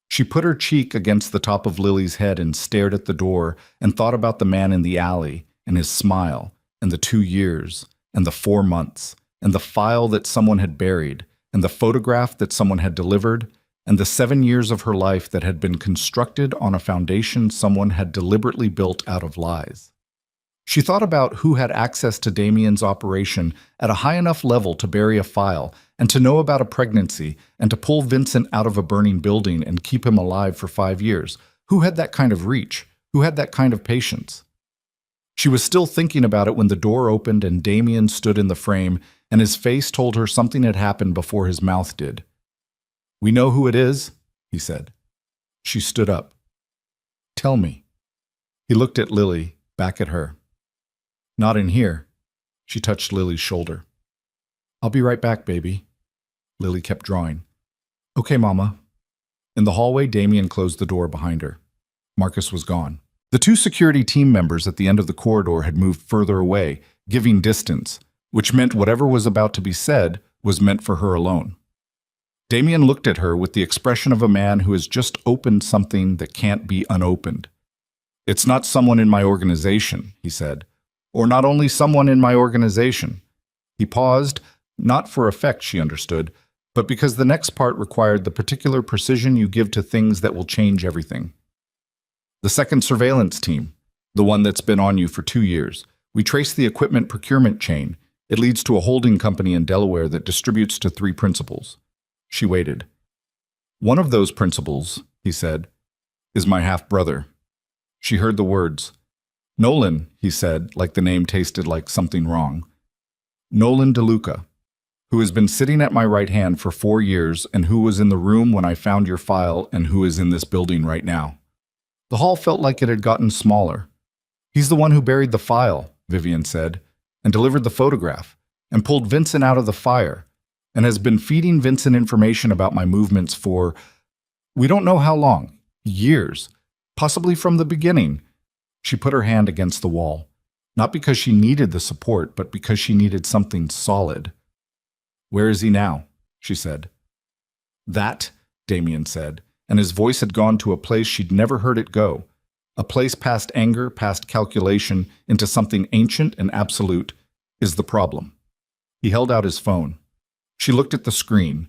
She put her cheek against the top of Lily's head and stared at the door and thought about the man in the alley and his smile and the 2 years and the 4 months and the file that someone had buried and the photograph that someone had delivered and the 7 years of her life that had been constructed on a foundation someone had deliberately built out of lies. She thought about who had access to Damien's operation at a high enough level to bury a file and to know about a pregnancy and to pull Vincent out of a burning building and keep him alive for 5 years. Who had that kind of reach? Who had that kind of patience? She was still thinking about it when the door opened and Damien stood in the frame, and his face told her something had happened before his mouth did. "We know who it is," he said. She stood up. "Tell me." He looked at Lily, back at her. "Not in here." She touched Lily's shoulder. "I'll be right back, baby." Lily kept drawing. "Okay, Mama." In the hallway, Damien closed the door behind her. Marcus was gone. The 2 security team members at the end of the corridor had moved further away, giving distance, which meant whatever was about to be said was meant for her alone. Damien looked at her with the expression of a man who has just opened something that can't be unopened. "It's not someone in my organization," he said. "Or not only someone in my organization." He paused, not for effect, she understood, but because the next part required the particular precision you give to things that will change everything. "The second surveillance team, the one that's been on you for 2 years. We trace the equipment procurement chain. It leads to a holding company in Delaware that distributes to 3 principals. She waited. One of those principals, he said, is my half-brother. She heard the words. Nolan, he said, like the name tasted like something wrong. Nolan DeLuca, who has been sitting at my right hand for 4 years and who was in the room when I found your file and who is in this building right now. The hall felt like it had gotten smaller. He's the one who buried the file, Vivian said, and delivered the photograph, and pulled Vincent out of the fire, and has been feeding Vincent information about my movements for, we don't know how long, years, possibly from the beginning. She put her hand against the wall, not because she needed the support, but because she needed something solid. Where is he now? She said. That, Damien said, and his voice had gone to a place she'd never heard it go, a place past anger, past calculation, into something ancient and absolute, is the problem. He held out his phone. She looked at the screen.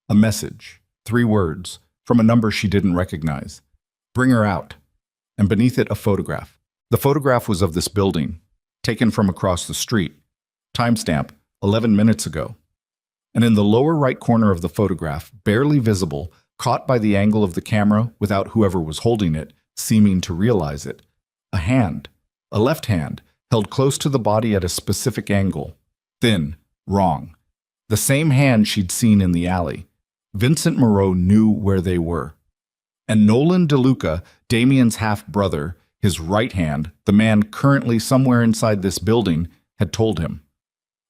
A message, 3 words, from a number she didn't recognize. Bring her out. And beneath it, a photograph. The photograph was of this building, taken from across the street. Timestamp, 11 minutes ago. And in the lower right corner of the photograph, barely visible, caught by the angle of the camera without whoever was holding it seeming to realize it, a hand, a left hand, held close to the body at a specific angle. Thin, wrong. The same hand she'd seen in the alley. Vincent Moreau knew where they were. And Nolan DeLuca, Damien's half-brother, his right hand, the man currently somewhere inside this building, had told him.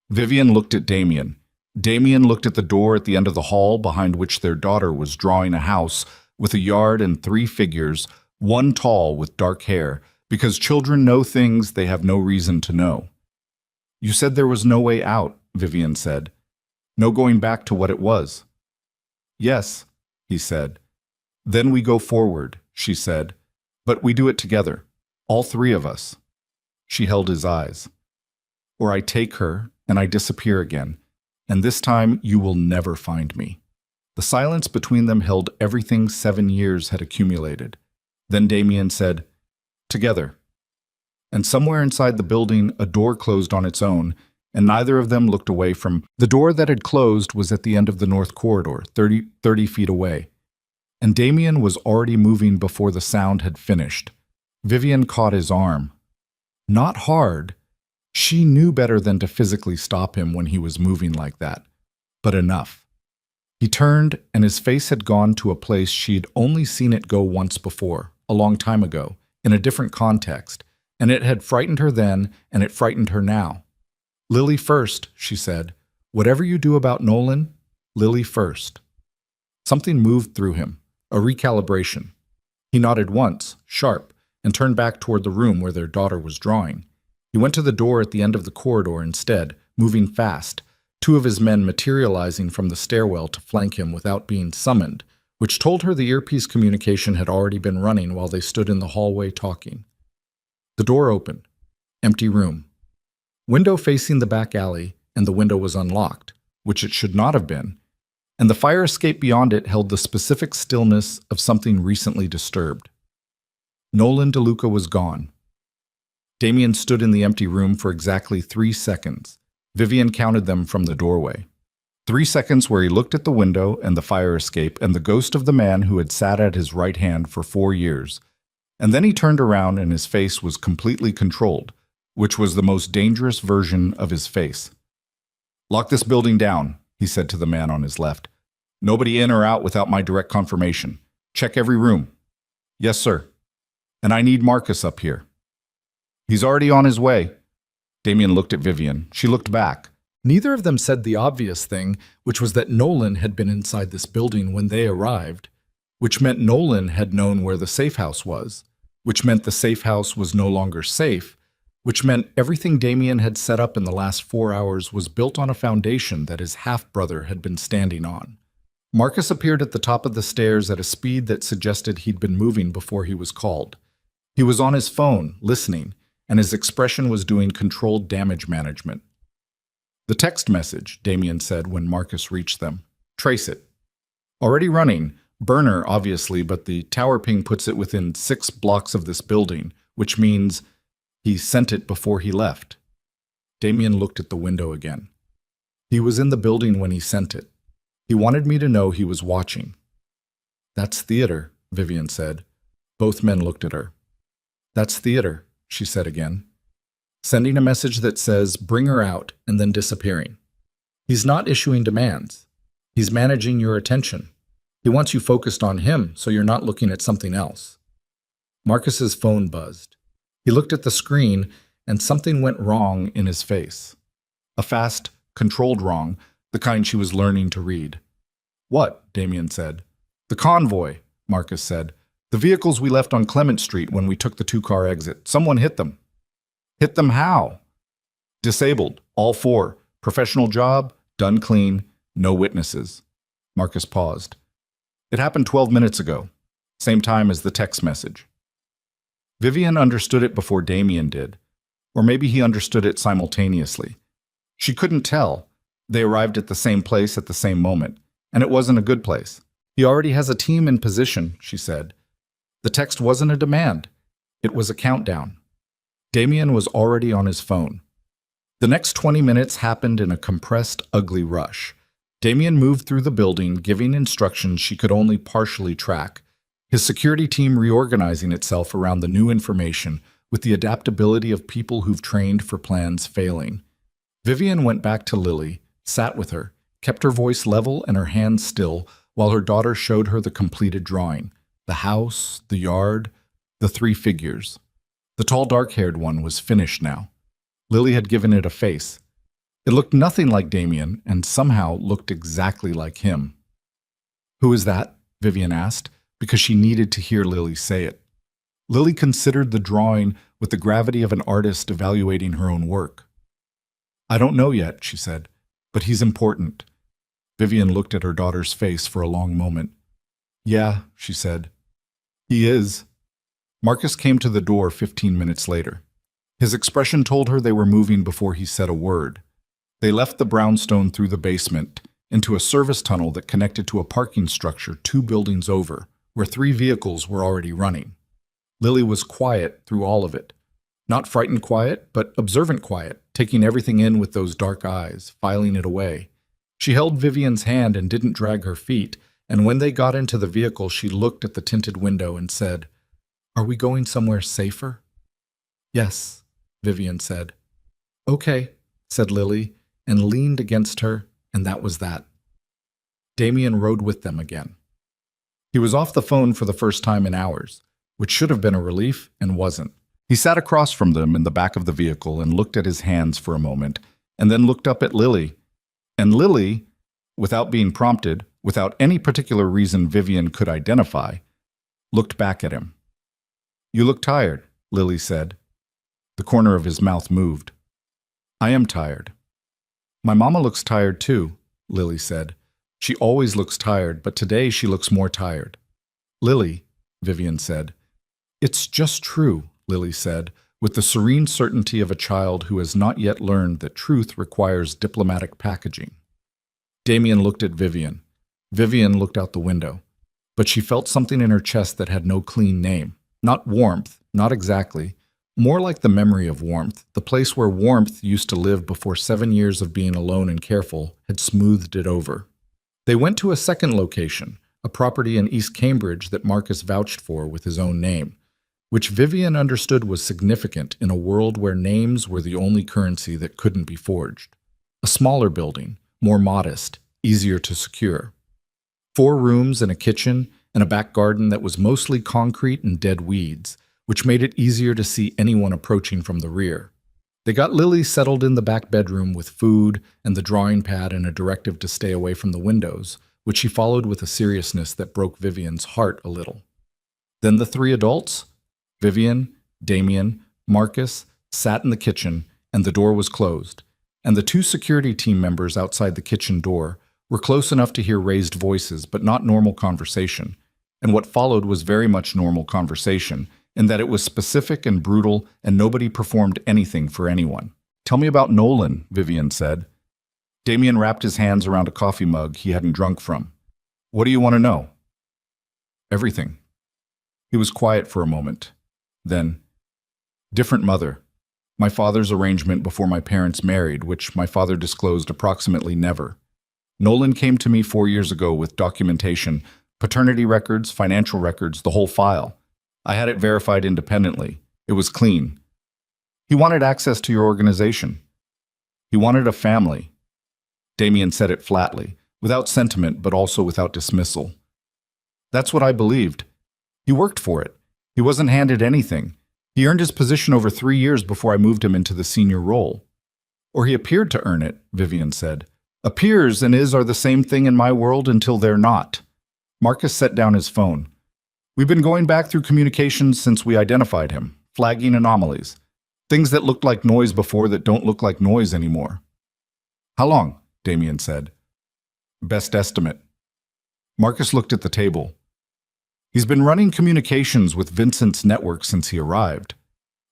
Vivian looked at Damien. Damien looked at the door at the end of the hall behind which their daughter was drawing a house with a yard and 3 figures, one tall with dark hair, because children know things they have no reason to know. You said there was no way out, Vivian said. No going back to what it was. Yes, he said. Then we go forward, she said. But we do it together, all 3 of us. She held his eyes. Or I take her and I disappear again, and this time you will never find me. The silence between them held everything 7 years had accumulated. Then Damien said, together. And somewhere inside the building, a door closed on its own, and neither of them looked away from. The door that had closed was at the end of the north corridor, 30 feet away. And Damien was already moving before the sound had finished. Vivian caught his arm. Not hard. She knew better than to physically stop him when he was moving like that. But enough. He turned, and his face had gone to a place she'd only seen it go once before, a long time ago, in a different context, and it had frightened her then, and it frightened her now. Lily first, she said. Whatever you do about Nolan, Lily first. Something moved through him, a recalibration. He nodded once, sharp, and turned back toward the room where their daughter was drawing. He went to the door at the end of the corridor instead, moving fast, 2 of his men materializing from the stairwell to flank him without being summoned, which told her the earpiece communication had already been running while they stood in the hallway talking. The door opened. Empty room. Window facing the back alley, and the window was unlocked, which it should not have been, and the fire escape beyond it held the specific stillness of something recently disturbed. Nolan DeLuca was gone. Damien stood in the empty room for exactly 3 seconds. Vivian counted them from the doorway. 3 seconds where he looked at the window and the fire escape and the ghost of the man who had sat at his right hand for 4 years. And then he turned around and his face was completely controlled, which was the most dangerous version of his face. Lock this building down, he said to the man on his left. Nobody in or out without my direct confirmation. Check every room. Yes, sir. And I need Marcus up here. He's already on his way. Damien looked at Vivian. She looked back. Neither of them said the obvious thing, which was that Nolan had been inside this building when they arrived, which meant Nolan had known where the safe house was, which meant the safe house was no longer safe, which meant everything Damien had set up in the last 4 hours was built on a foundation that his half-brother had been standing on. Marcus appeared at the top of the stairs at a speed that suggested he'd been moving before he was called. He was on his phone, listening, and his expression was doing controlled damage management. The text message, Damien said when Marcus reached them. Trace it. Already running. Burner, obviously, but the tower ping puts it within 6 blocks of this building, which means he sent it before he left. Damien looked at the window again. He was in the building when he sent it. He wanted me to know he was watching. That's theater, Vivian said. Both men looked at her. That's theater, she said again. Sending a message that says, bring her out, and then disappearing. He's not issuing demands. He's managing your attention. He wants you focused on him so you're not looking at something else. Marcus's phone buzzed. He looked at the screen and something went wrong in his face. A fast, controlled wrong, the kind she was learning to read. What? Damien said. The convoy, Marcus said. The vehicles we left on Clement Street when we took the two-car exit. Someone hit them. Hit them how? Disabled, all four. Professional job, done clean, no witnesses. Marcus paused. It happened 12 minutes ago, same time as the text message. Vivian understood it before Damien did, or maybe he understood it simultaneously. She couldn't tell. They arrived at the same place at the same moment, and it wasn't a good place. He already has a team in position, she said. The text wasn't a demand. It was a countdown. Damien was already on his phone. The next 20 minutes happened in a compressed, ugly rush. Damien moved through the building, giving instructions she could only partially track, his security team reorganizing itself around the new information with the adaptability of people who've trained for plans failing. Vivian went back to Lily, sat with her, kept her voice level and her hands still while her daughter showed her the completed drawing, the house, the yard, the three figures. The tall, dark-haired one was finished now. Lily had given it a face. It looked nothing like Damien and somehow looked exactly like him. Who is that? Vivian asked, because she needed to hear Lily say it. Lily considered the drawing with the gravity of an artist evaluating her own work. I don't know yet, she said, but he's important. Vivian looked at her daughter's face for a long moment. Yeah, she said. He is. Marcus came to the door 15 minutes later. His expression told her they were moving before he said a word. They left the brownstone through the basement into a service tunnel that connected to a parking structure 2 buildings over, where 3 vehicles were already running. Lily was quiet through all of it. Not frightened quiet, but observant quiet, taking everything in with those dark eyes, filing it away. She held Vivian's hand and didn't drag her feet, and when they got into the vehicle, she looked at the tinted window and said, Are we going somewhere safer? Yes, Vivian said. Okay, said Lily, and leaned against her, and that was that. Damien rode with them again. He was off the phone for the first time in hours, which should have been a relief and wasn't. He sat across from them in the back of the vehicle and looked at his hands for a moment, and then looked up at Lily. And Lily, without being prompted, without any particular reason Vivian could identify, looked back at him. You look tired, Lily said. The corner of his mouth moved. I am tired. My mama looks tired too, Lily said. She always looks tired, but today she looks more tired. Lily, Vivian said. It's just true, Lily said, with the serene certainty of a child who has not yet learned that truth requires diplomatic packaging. Damien looked at Vivian. Vivian looked out the window. But she felt something in her chest that had no clean name. Not warmth, not exactly. More like the memory of warmth, the place where warmth used to live before 7 years of being alone and careful had smoothed it over. They went to a second location, a property in East Cambridge that Marcus vouched for with his own name, which Vivian understood was significant in a world where names were the only currency that couldn't be forged. A smaller building, more modest, easier to secure. 4 rooms and a kitchen and a back garden that was mostly concrete and dead weeds, which made it easier to see anyone approaching from the rear. They got Lily settled in the back bedroom with food and the drawing pad and a directive to stay away from the windows, which she followed with a seriousness that broke Vivian's heart a little. Then the 3 adults, Vivian, Damien, Marcus, sat in the kitchen, and the door was closed, and the 2 security team members outside the kitchen door were close enough to hear raised voices but not normal conversation, and what followed was very much normal conversation, in that it was specific and brutal and nobody performed anything for anyone. Tell me about Nolan, Vivian said. Damien wrapped his hands around a coffee mug he hadn't drunk from. What do you want to know? Everything. He was quiet for a moment. Then, different mother. My father's arrangement before my parents married, which my father disclosed approximately never. Nolan came to me 4 years ago with documentation, paternity records, financial records, the whole file. I had it verified independently. It was clean. He wanted access to your organization. He wanted a family. Damien said it flatly, without sentiment but also without dismissal. That's what I believed. He worked for it. He wasn't handed anything. He earned his position over 3 years before I moved him into the senior role. Or he appeared to earn it, Vivian said. Appears and is are the same thing in my world until they're not. Marcus set down his phone. We've been going back through communications since we identified him, flagging anomalies. Things that looked like noise before that don't look like noise anymore. How long? Damien said. Best estimate. Marcus looked at the table. He's been running communications with Vincent's network since he arrived.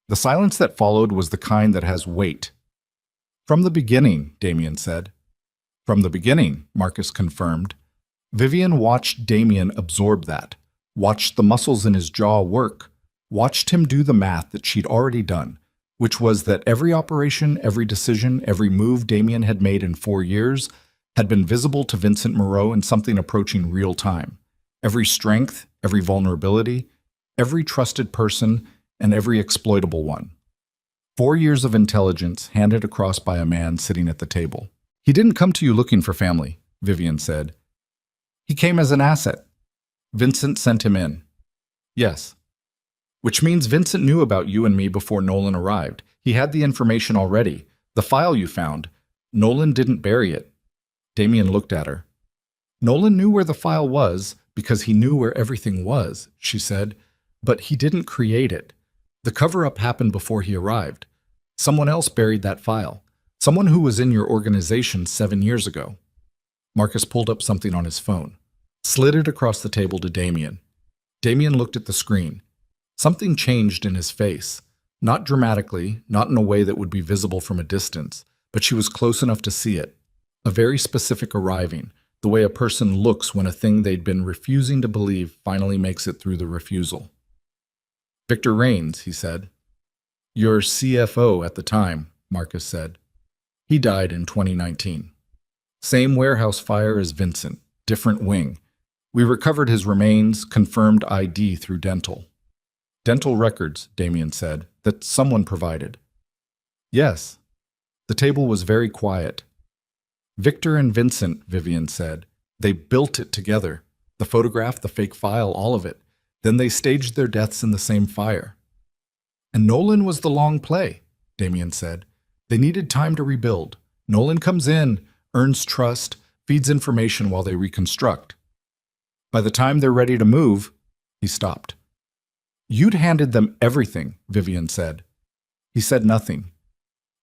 The silence that followed was the kind that has weight. From the beginning, Damien said. From the beginning, Marcus confirmed. Vivian watched Damien absorb that, watched the muscles in his jaw work, watched him do the math that she'd already done, which was that every operation, every decision, every move Damien had made in 4 years had been visible to Vincent Moreau in something approaching real time. Every strength, every vulnerability, every trusted person, and every exploitable one. 4 years of intelligence handed across by a man sitting at the table. He didn't come to you looking for family, Vivian said. He came as an asset. Vincent sent him in. Yes. Which means Vincent knew about you and me before Nolan arrived. He had the information already. The file you found. Nolan didn't bury it. Damien looked at her. Nolan knew where the file was because he knew where everything was, she said, but he didn't create it. The cover-up happened before he arrived. Someone else buried that file. Someone who was in your organization 7 years ago. Marcus pulled up something on his phone, slid it across the table to Damien. Damien looked at the screen. Something changed in his face. Not dramatically, not in a way that would be visible from a distance, but she was close enough to see it. A very specific arriving, the way a person looks when a thing they'd been refusing to believe finally makes it through the refusal. Victor Rains, he said. Your CFO at the time, Marcus said. He died in 2019. Same warehouse fire as Vincent, different wing. We recovered his remains, confirmed ID through dental. Dental records, Damien said, that someone provided. Yes. The table was very quiet. Victor and Vincent, Vivian said. They built it together. The photograph, the fake file, all of it. Then they staged their deaths in the same fire. And Nolan was the long play, Damien said. They needed time to rebuild. Nolan comes in, earns trust, feeds information while they reconstruct. By the time they're ready to move, he stopped. You'd handed them everything, Vivian said. He said nothing.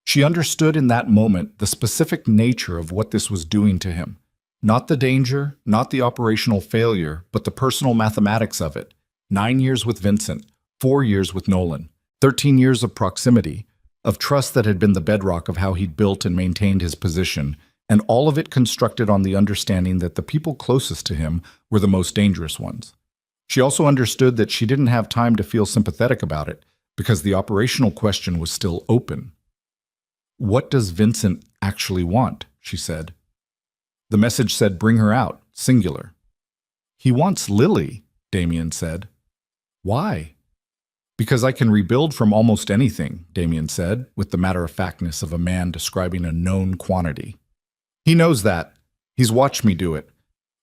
She understood in that moment the specific nature of what this was doing to him. Not the danger, not the operational failure, but the personal mathematics of it. 9 years with Vincent, 4 years with Nolan, 13 years of proximity, of trust that had been the bedrock of how he'd built and maintained his position, and all of it constructed on the understanding that the people closest to him were the most dangerous ones. She also understood that she didn't have time to feel sympathetic about it, because the operational question was still open. What does Vincent actually want? She said. The message said, bring her out, singular. He wants Lily, Damien said. Why? Because I can rebuild from almost anything, Damien said, with the matter-of-factness of a man describing a known quantity. He knows that. He's watched me do it.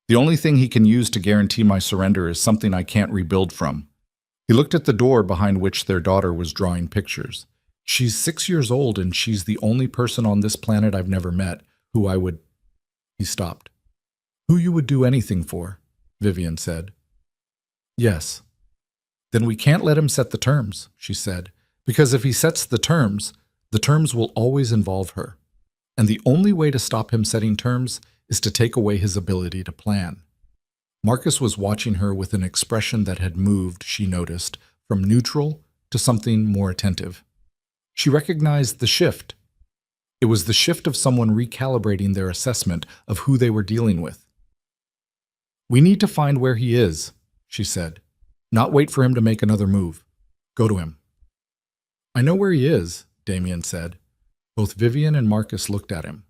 The only thing he can use to guarantee my surrender is something I can't rebuild from. He looked at the door behind which their daughter was drawing pictures. She's 6 years old and she's the only person on this planet I've never met who I would... He stopped. Who you would do anything for, Vivian said. Yes. Then we can't let him set the terms, she said, because if he sets the terms will always involve her. And the only way to stop him setting terms is to take away his ability to plan. Marcus was watching her with an expression that had moved, she noticed, from neutral to something more attentive. She recognized the shift. It was the shift of someone recalibrating their assessment of who they were dealing with. We need to find where he is, she said, not wait for him to make another move. Go to him. I know where he is, Damien said. Both Vivian and Marcus looked at him.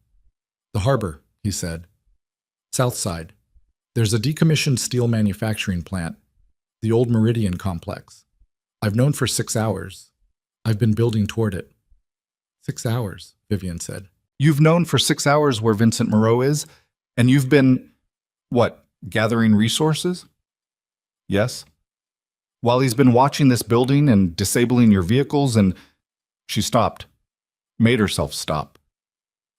The harbor, he said. South Side. There's a decommissioned steel manufacturing plant, the old Meridian complex. I've known for 6 hours. I've been building toward it. 6 hours, Vivian said. You've known for 6 hours where Vincent Moreau is, and you've been, what, gathering resources? Yes. While he's been watching this building and disabling your vehicles and... She stopped. Made herself stop.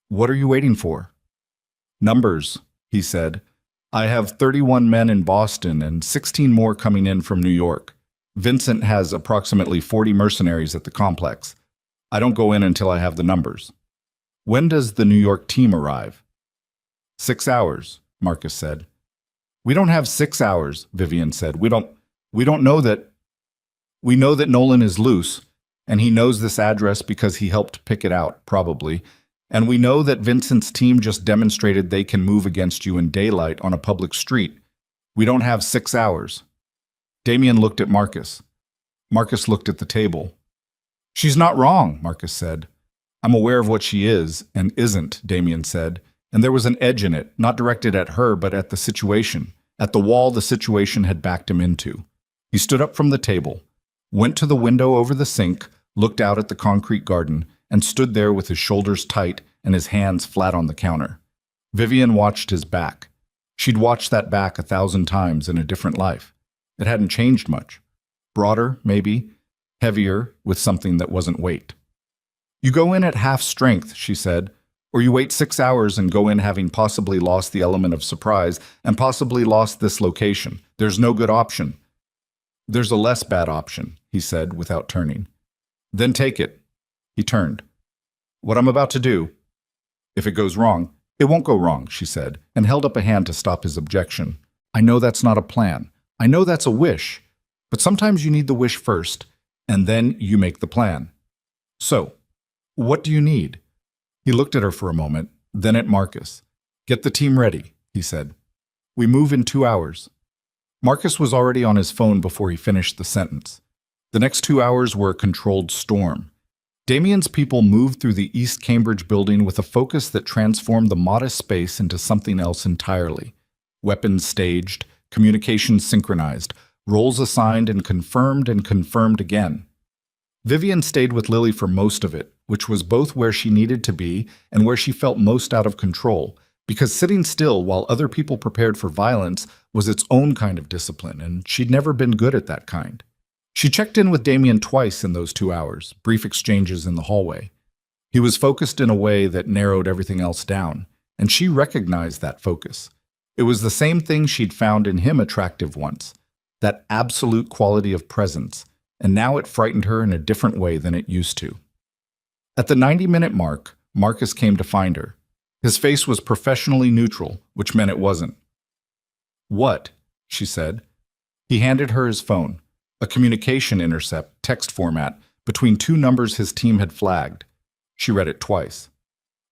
What are you waiting for? Numbers, he said. I have 31 men in Boston and 16 more coming in from New York. Vincent has approximately 40 mercenaries at the complex. I don't go in until I have the numbers. When does the New York team arrive? 6 hours, Marcus said. We don't have 6 hours, Vivian said. We don't know that. We know that Nolan is loose, and he knows this address because he helped pick it out, probably. And we know that Vincent's team just demonstrated they can move against you in daylight on a public street. We don't have 6 hours. Damien looked at Marcus. Marcus looked at the table. She's not wrong, Marcus said. I'm aware of what she is and isn't, Damien said. And there was an edge in it, not directed at her, but at the situation, at the wall the situation had backed him into. He stood up from the table, went to the window over the sink, looked out at the concrete garden, and stood there with his shoulders tight and his hands flat on the counter. Vivian watched his back. She'd watched that back 1,000 times in a different life. It hadn't changed much. Broader, maybe. Heavier, with something that wasn't weight. You go in at half strength, she said, or you wait 6 hours and go in having possibly lost the element of surprise and possibly lost this location. There's no good option. There's a less bad option, he said without turning. Then take it. He turned. What I'm about to do, if it goes wrong, it won't go wrong, she said, and held up a hand to stop his objection. I know that's not a plan. I know that's a wish. But sometimes you need the wish first, and then you make the plan. So, what do you need? He looked at her for a moment, then at Marcus. Get the team ready, he said. We move in 2 hours. Marcus was already on his phone before he finished the sentence. The next 2 hours were a controlled storm. Damien's people moved through the East Cambridge building with a focus that transformed the modest space into something else entirely. Weapons staged, communications synchronized, roles assigned and confirmed again. Vivian stayed with Lily for most of it, which was both where she needed to be and where she felt most out of control, because sitting still while other people prepared for violence was its own kind of discipline, and she'd never been good at that kind. She checked in with Damien twice in those 2 hours, brief exchanges in the hallway. He was focused in a way that narrowed everything else down, and she recognized that focus. It was the same thing she'd found in him attractive once, that absolute quality of presence, and now it frightened her in a different way than it used to. At the 90-minute mark, Marcus came to find her. His face was professionally neutral, which meant it wasn't. What? She said. He handed her his phone. A communication intercept, text format, between 2 numbers his team had flagged. She read it twice.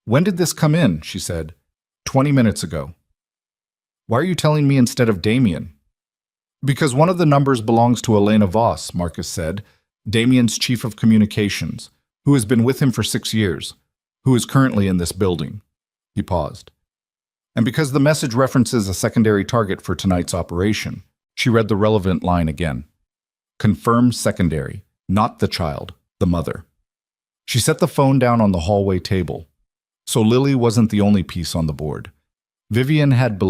When did this come in? She said. 20 minutes ago. Why are you telling me instead of Damien? Because one of the numbers belongs to Elena Voss, Marcus said, Damien's chief of communications, who has been with him for 6 years, who is currently in this building. He paused. And because the message references a secondary target for tonight's operation, she read the relevant line again. Confirm secondary, not the child, the mother. She set the phone down on the hallway table. So Lily wasn't the only piece on the board. Vivian had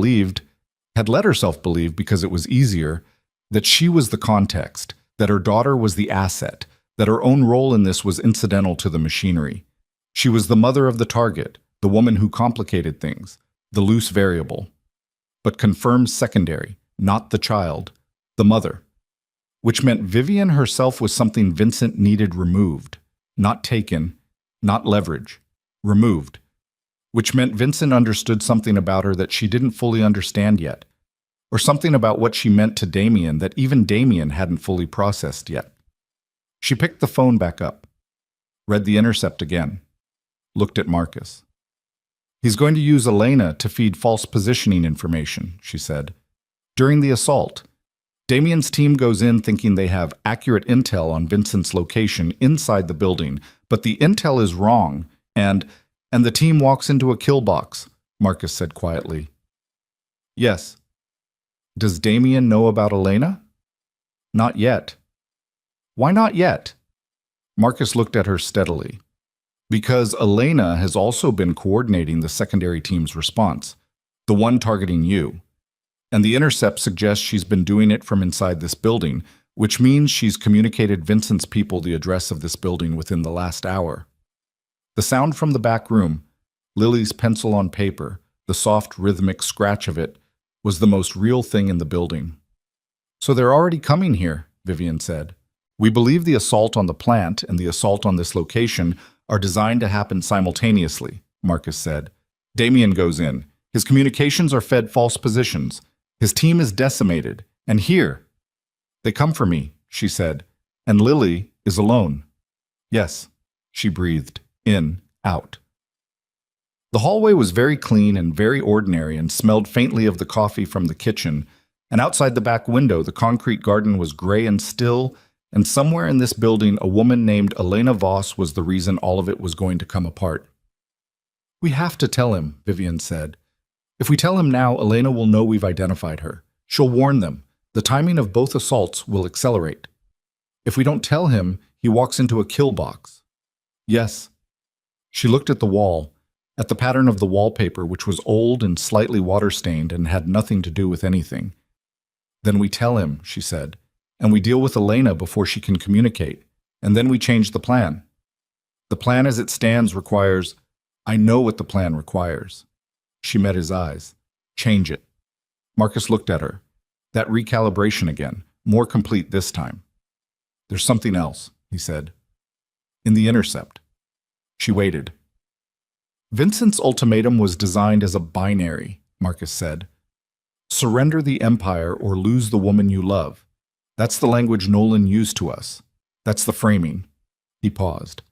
let herself believe because it was easier, that she was the context, that her daughter was the asset, that her own role in this was incidental to the machinery. She was the mother of the target, the woman who complicated things, the loose variable. But confirmed secondary, not the child, the mother. Which meant Vivian herself was something Vincent needed removed, not taken, not leverage, removed. Which meant Vincent understood something about her that she didn't fully understand yet, or something about what she meant to Damien that even Damien hadn't fully processed yet. She picked the phone back up, read the intercept again, looked at Marcus. He's going to use Elena to feed false positioning information, she said. During the assault, Damien's team goes in thinking they have accurate intel on Vincent's location inside the building, but the intel is wrong, and the team walks into a kill box, Marcus said quietly. Yes. Does Damien know about Elena? Not yet. Why not yet? Marcus looked at her steadily. Because Elena has also been coordinating the secondary team's response, the one targeting you. And the intercept suggests she's been doing it from inside this building, which means she's communicated Vincent's people the address of this building within the last hour. The sound from the back room, Lily's pencil on paper, the soft rhythmic scratch of it, was the most real thing in the building. So they're already coming here, Vivian said. We believe the assault on the plant and the assault on this location are designed to happen simultaneously, Marcus said. Damien goes in. His communications are fed false positions. His team is decimated. And here. They come for me, she said. And Lily is alone. Yes, she breathed. In, out. The hallway was very clean and very ordinary and smelled faintly of the coffee from the kitchen, and outside the back window the concrete garden was gray and still, and somewhere in this building a woman named Elena Voss was the reason all of it was going to come apart. We have to tell him, Vivian said. If we tell him now, Elena will know we've identified her. She'll warn them. The timing of both assaults will accelerate. If we don't tell him, he walks into a kill box. Yes. She looked at the wall, at the pattern of the wallpaper, which was old and slightly water-stained and had nothing to do with anything. Then we tell him, she said, and we deal with Elena before she can communicate, and then we change the plan. The plan as it stands requires, I know what the plan requires. She met his eyes. Change it. Marcus looked at her. That recalibration again, more complete this time. There's something else, he said. In the intercept. She waited. Vincent's ultimatum was designed as a binary, Marcus said. Surrender the Empire or lose the woman you love. That's the language Nolan used to us. That's the framing. He paused.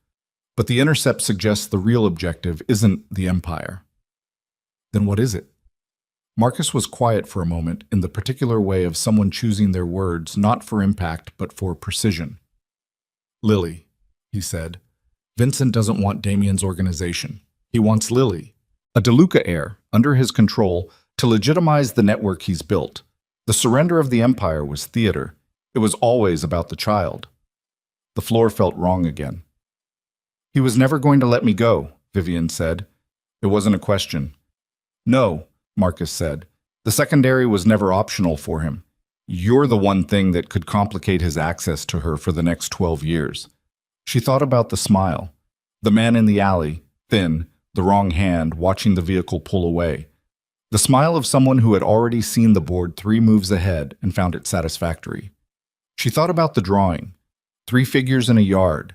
But the intercept suggests the real objective isn't the Empire. Then what is it? Marcus was quiet for a moment in the particular way of someone choosing their words not for impact but for precision. Lily, he said. Vincent doesn't want Damien's organization. He wants Lily, a DeLuca heir, under his control to legitimize the network he's built. The surrender of the Empire was theater. It was always about the child. The floor felt wrong again. He was never going to let me go, Vivian said. It wasn't a question. No, Marcus said. The secondary was never optional for him. You're the one thing that could complicate his access to her for the next 12 years. She thought about the smile. The man in the alley, thin, the wrong hand, watching the vehicle pull away. The smile of someone who had already seen the board 3 moves ahead and found it satisfactory. She thought about the drawing. 3 figures in a yard.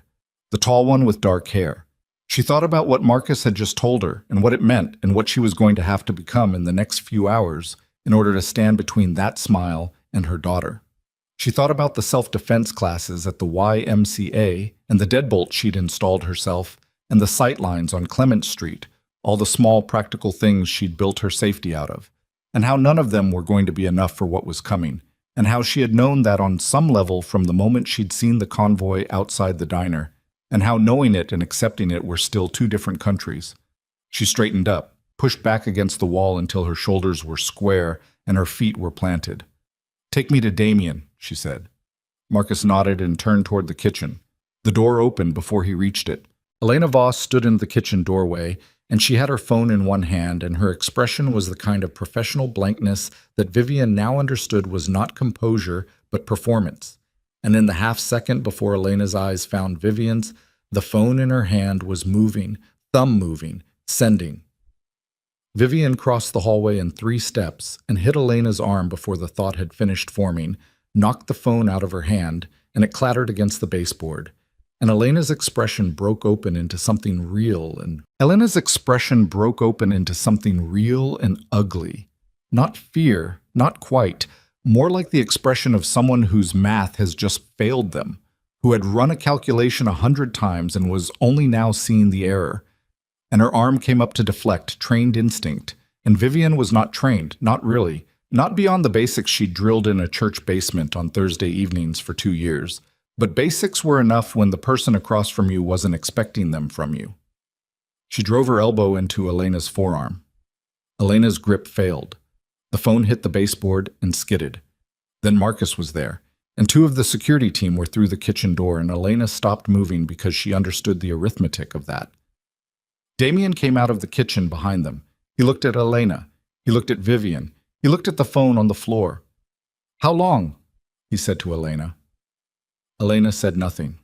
The tall one with dark hair. She thought about what Marcus had just told her and what it meant and what she was going to have to become in the next few hours in order to stand between that smile and her daughter. She thought about the self-defense classes at the YMCA and the deadbolt she'd installed herself and the sightlines on Clement Street, all the small practical things she'd built her safety out of, and how none of them were going to be enough for what was coming, and how she had known that on some level from the moment she'd seen the convoy outside the diner, and how knowing it and accepting it were still 2 different countries. She straightened up, pushed back against the wall until her shoulders were square and her feet were planted. Take me to Damien, she said. Marcus nodded and turned toward the kitchen. The door opened before he reached it. Elena Voss stood in the kitchen doorway, and she had her phone in one hand, and her expression was the kind of professional blankness that Vivian now understood was not composure but performance. And in the half-second before Elena's eyes found Vivian's, the phone in her hand was moving, thumb moving, sending. Vivian crossed the hallway in 3 steps and hit Elena's arm before the thought had finished forming, knocked the phone out of her hand, and it clattered against the baseboard. And Elena's expression broke open into something real and ugly. Not fear, not quite, more like the expression of someone whose math has just failed them, who had run a calculation 100 times and was only now seeing the error. And her arm came up to deflect, trained instinct. And Vivian was not trained, not really, not beyond the basics she'd drilled in a church basement on Thursday evenings for 2 years. But basics were enough when the person across from you wasn't expecting them from you. She drove her elbow into Elena's forearm. Elena's grip failed. The phone hit the baseboard and skidded. Then Marcus was there, and two of the security team were through the kitchen door, and Elena stopped moving because she understood the arithmetic of that. Damien came out of the kitchen behind them. He looked at Elena. He looked at Vivian. He looked at the phone on the floor. "How long?" he said to Elena. Elena said nothing.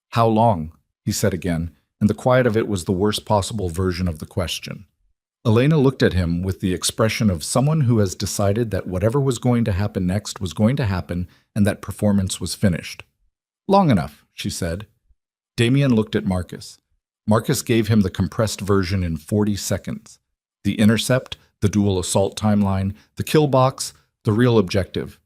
"How long?" he said again, and the quiet of it was the worst possible version of the question. Elena looked at him with the expression of someone who has decided that whatever was going to happen next was going to happen and that performance was finished. "Long enough," she said. Damien looked at Marcus. Marcus gave him the compressed version in 40 seconds. The intercept, the dual assault timeline, the kill box, the real objective.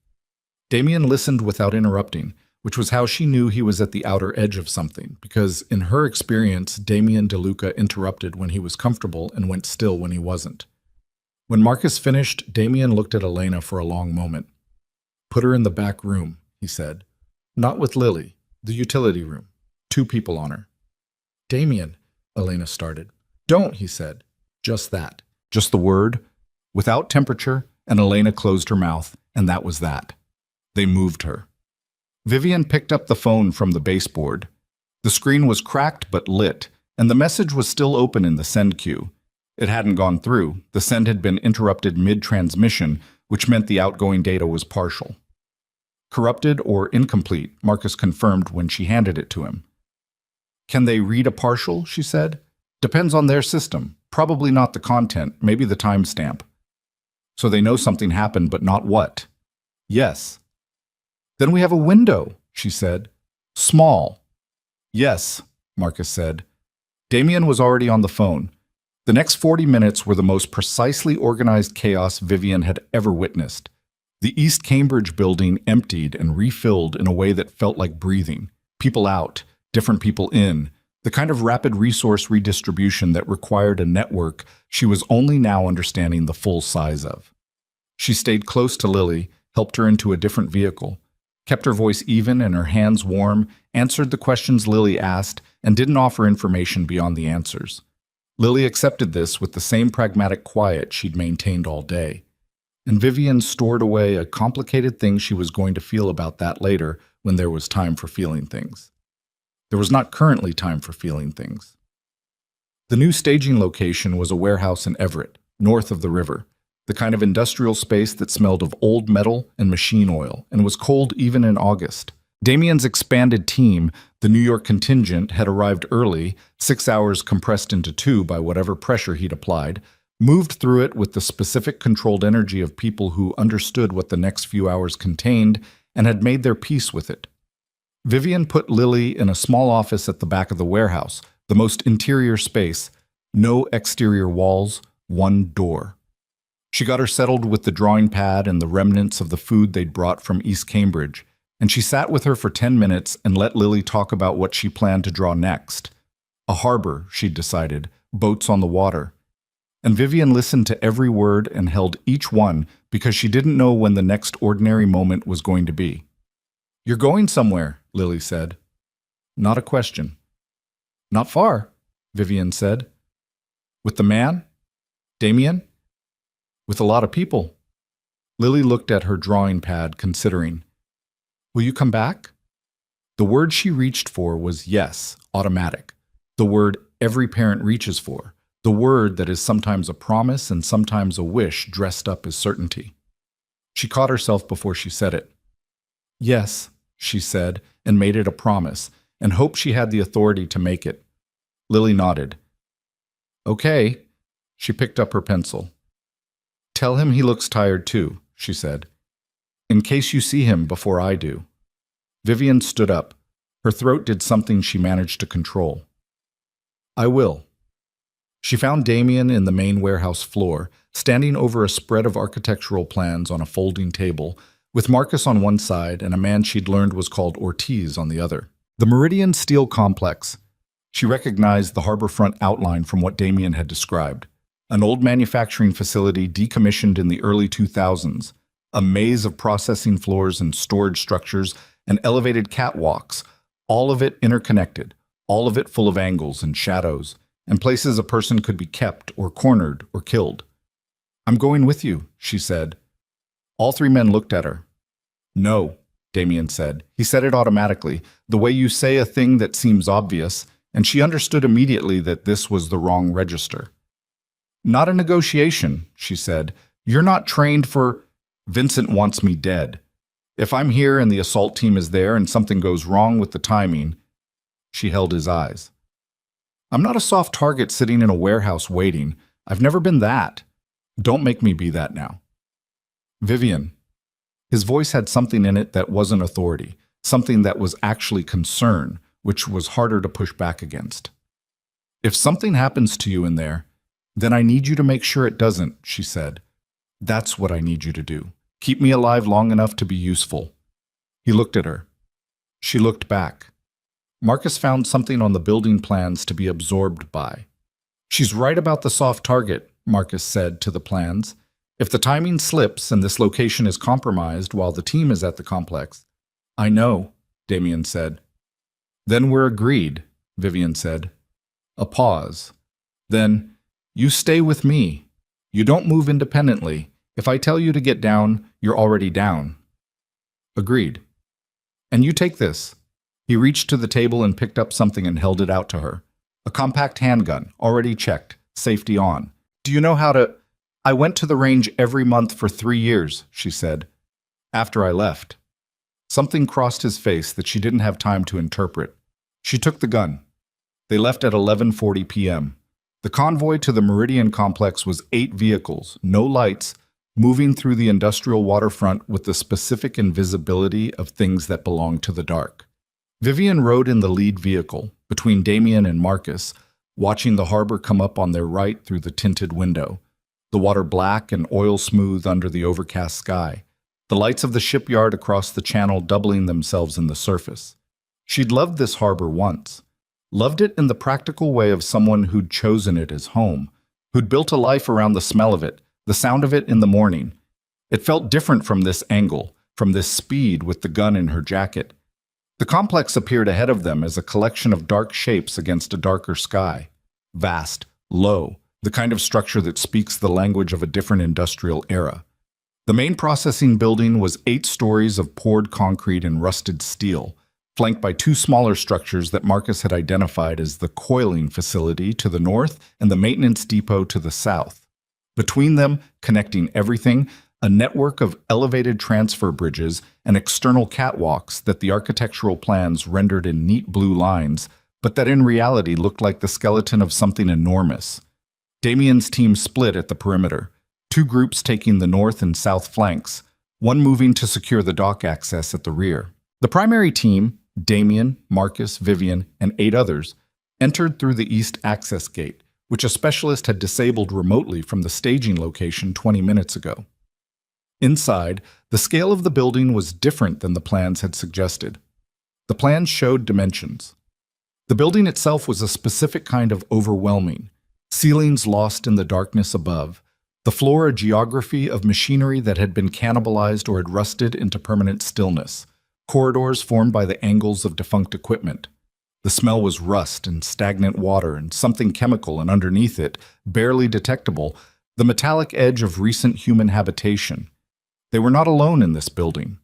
Damien listened without interrupting, which was how she knew he was at the outer edge of something, because in her experience, Damien DeLuca interrupted when he was comfortable and went still when he wasn't. When Marcus finished, Damien looked at Elena for a long moment. "Put her in the back room," he said. "Not with Lily, the utility room. 2 people on her." "Damien," Elena started. "Don't," he said. Just that. Just the word, without temperature, and Elena closed her mouth, and that was that. They moved her. Vivian picked up the phone from the baseboard. The screen was cracked but lit, and the message was still open in the send queue. It hadn't gone through. The send had been interrupted mid-transmission, which meant the outgoing data was partial. Corrupted or incomplete, Marcus confirmed when she handed it to him. "Can they read a partial?" she said. "Depends on their system. Probably not the content, maybe the timestamp." "So they know something happened, but not what?" "Yes." "Then we have a window," she said. "Small." "Yes," Marcus said. Damien was already on the phone. The next 40 minutes were the most precisely organized chaos Vivian had ever witnessed. The East Cambridge building emptied and refilled in a way that felt like breathing. People out, different people in, the kind of rapid resource redistribution that required a network she was only now understanding the full size of. She stayed close to Lily, helped her into a different vehicle, kept her voice even and her hands warm, answered the questions Lily asked, and didn't offer information beyond the answers. Lily accepted this with the same pragmatic quiet she'd maintained all day. And Vivian stored away a complicated thing she was going to feel about that later when there was time for feeling things. There was not currently time for feeling things. The new staging location was a warehouse in Everett, north of the river, the kind of industrial space that smelled of old metal and machine oil, and was cold even in August. Damien's expanded team, the New York contingent, had arrived early, 6 hours compressed into 2 by whatever pressure he'd applied, moved through it with the specific controlled energy of people who understood what the next few hours contained and had made their peace with it. Vivian put Lily in a small office at the back of the warehouse, the most interior space, no exterior walls, one door. She got her settled with the drawing pad and the remnants of the food they'd brought from East Cambridge, and she sat with her for 10 minutes and let Lily talk about what she planned to draw next. A harbor, she'd decided, boats on the water. And Vivian listened to every word and held each one because she didn't know when the next ordinary moment was going to be. "You're going somewhere," Lily said. Not a question. "Not far," Vivian said. "With the man? Damien?" "With a lot of people." Lily looked at her drawing pad, considering. "Will you come back?" The word she reached for was yes, automatic. The word every parent reaches for. The word that is sometimes a promise and sometimes a wish dressed up as certainty. She caught herself before she said it. "Yes," she said, and made it a promise, and hoped she had the authority to make it. Lily nodded. "Okay." She picked up her pencil. "Tell him he looks tired too," she said. "In case you see him before I do." Vivian stood up. Her throat did something she managed to control. "I will." She found Damien in the main warehouse floor, standing over a spread of architectural plans on a folding table, with Marcus on one side and a man she'd learned was called Ortiz on the other. The Meridian Steel Complex. She recognized the harborfront outline from what Damien had described. An old manufacturing facility decommissioned in the early 2000s, a maze of processing floors and storage structures and elevated catwalks, all of it interconnected, all of it full of angles and shadows, and places a person could be kept or cornered or killed. I'm going with you, she said. All three men looked at her. No, Damien said. He said it automatically, the way you say a thing that seems obvious, and she understood immediately that this was the wrong register. Not a negotiation, she said. You're not trained for… Vincent wants me dead. If I'm here and the assault team is there and something goes wrong with the timing… She held his eyes. I'm not a soft target sitting in a warehouse waiting. I've never been that. Don't make me be that now. Vivian. His voice had something in it that wasn't authority, something that was actually concern, which was harder to push back against. If something happens to you in there, then I need you to make sure it doesn't, she said. That's what I need you to do. Keep me alive long enough to be useful. He looked at her. She looked back. Marcus found something on the building plans to be absorbed by. She's right about the soft target, Marcus said to the plans. If the timing slips and this location is compromised while the team is at the complex… I know, Damien said. Then we're agreed, Vivian said. A pause. Then, you stay with me. You don't move independently. If I tell you to get down, you're already down. Agreed. And you take this. He reached to the table and picked up something and held it out to her. A compact handgun, already checked, safety on. Do you know how to… I went to the range every month for 3 years, she said. After I left. Something crossed his face that she didn't have time to interpret. She took the gun. They left at 11:40 p.m. The convoy to the Meridian complex was 8 vehicles, no lights, moving through the industrial waterfront with the specific invisibility of things that belong to the dark. Vivian rode in the lead vehicle, between Damien and Marcus, watching the harbor come up on their right through the tinted window, the water black and oil smooth under the overcast sky, the lights of the shipyard across the channel doubling themselves in the surface. She'd loved this harbor once. Loved it in the practical way of someone who'd chosen it as home, who'd built a life around the smell of it, the sound of it in the morning. It felt different from this angle, from this speed with the gun in her jacket. The complex appeared ahead of them as a collection of dark shapes against a darker sky. Vast, low, the kind of structure that speaks the language of a different industrial era. The main processing building was 8 stories of poured concrete and rusted steel, flanked by 2 smaller structures that Marcus had identified as the coiling facility to the north and the maintenance depot to the south. Between them, connecting everything, a network of elevated transfer bridges and external catwalks that the architectural plans rendered in neat blue lines, but that in reality looked like the skeleton of something enormous. Damien's team split at the perimeter, 2 groups taking the north and south flanks, one moving to secure the dock access at the rear. The primary team, Damien, Marcus, Vivian, and 8 others, entered through the east access gate, which a specialist had disabled remotely from the staging location 20 minutes ago. Inside, the scale of the building was different than the plans had suggested. The plans showed dimensions. The building itself was a specific kind of overwhelming, ceilings lost in the darkness above, the floor a geography of machinery that had been cannibalized or had rusted into permanent stillness, corridors formed by the angles of defunct equipment. The smell was rust and stagnant water and something chemical, and underneath it, barely detectable, the metallic edge of recent human habitation. They were not alone in this building.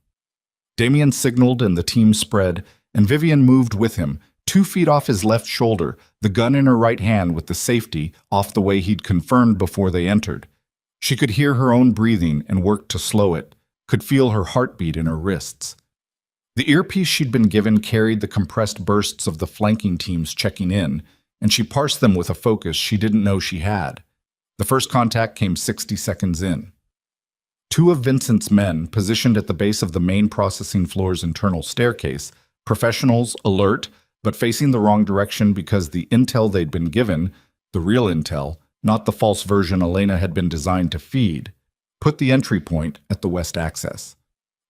Damien signaled and the team spread, and Vivian moved with him, 2 feet off his left shoulder, the gun in her right hand with the safety off the way he'd confirmed before they entered. She could hear her own breathing and worked to slow it, could feel her heartbeat in her wrists. The earpiece she'd been given carried the compressed bursts of the flanking teams checking in, and she parsed them with a focus she didn't know she had. The first contact came 60 seconds in. 2 of Vincent's men, positioned at the base of the main processing floor's internal staircase, professionals, alert, but facing the wrong direction because the intel they'd been given, the real intel, not the false version Elena had been designed to feed, put the entry point at the west access.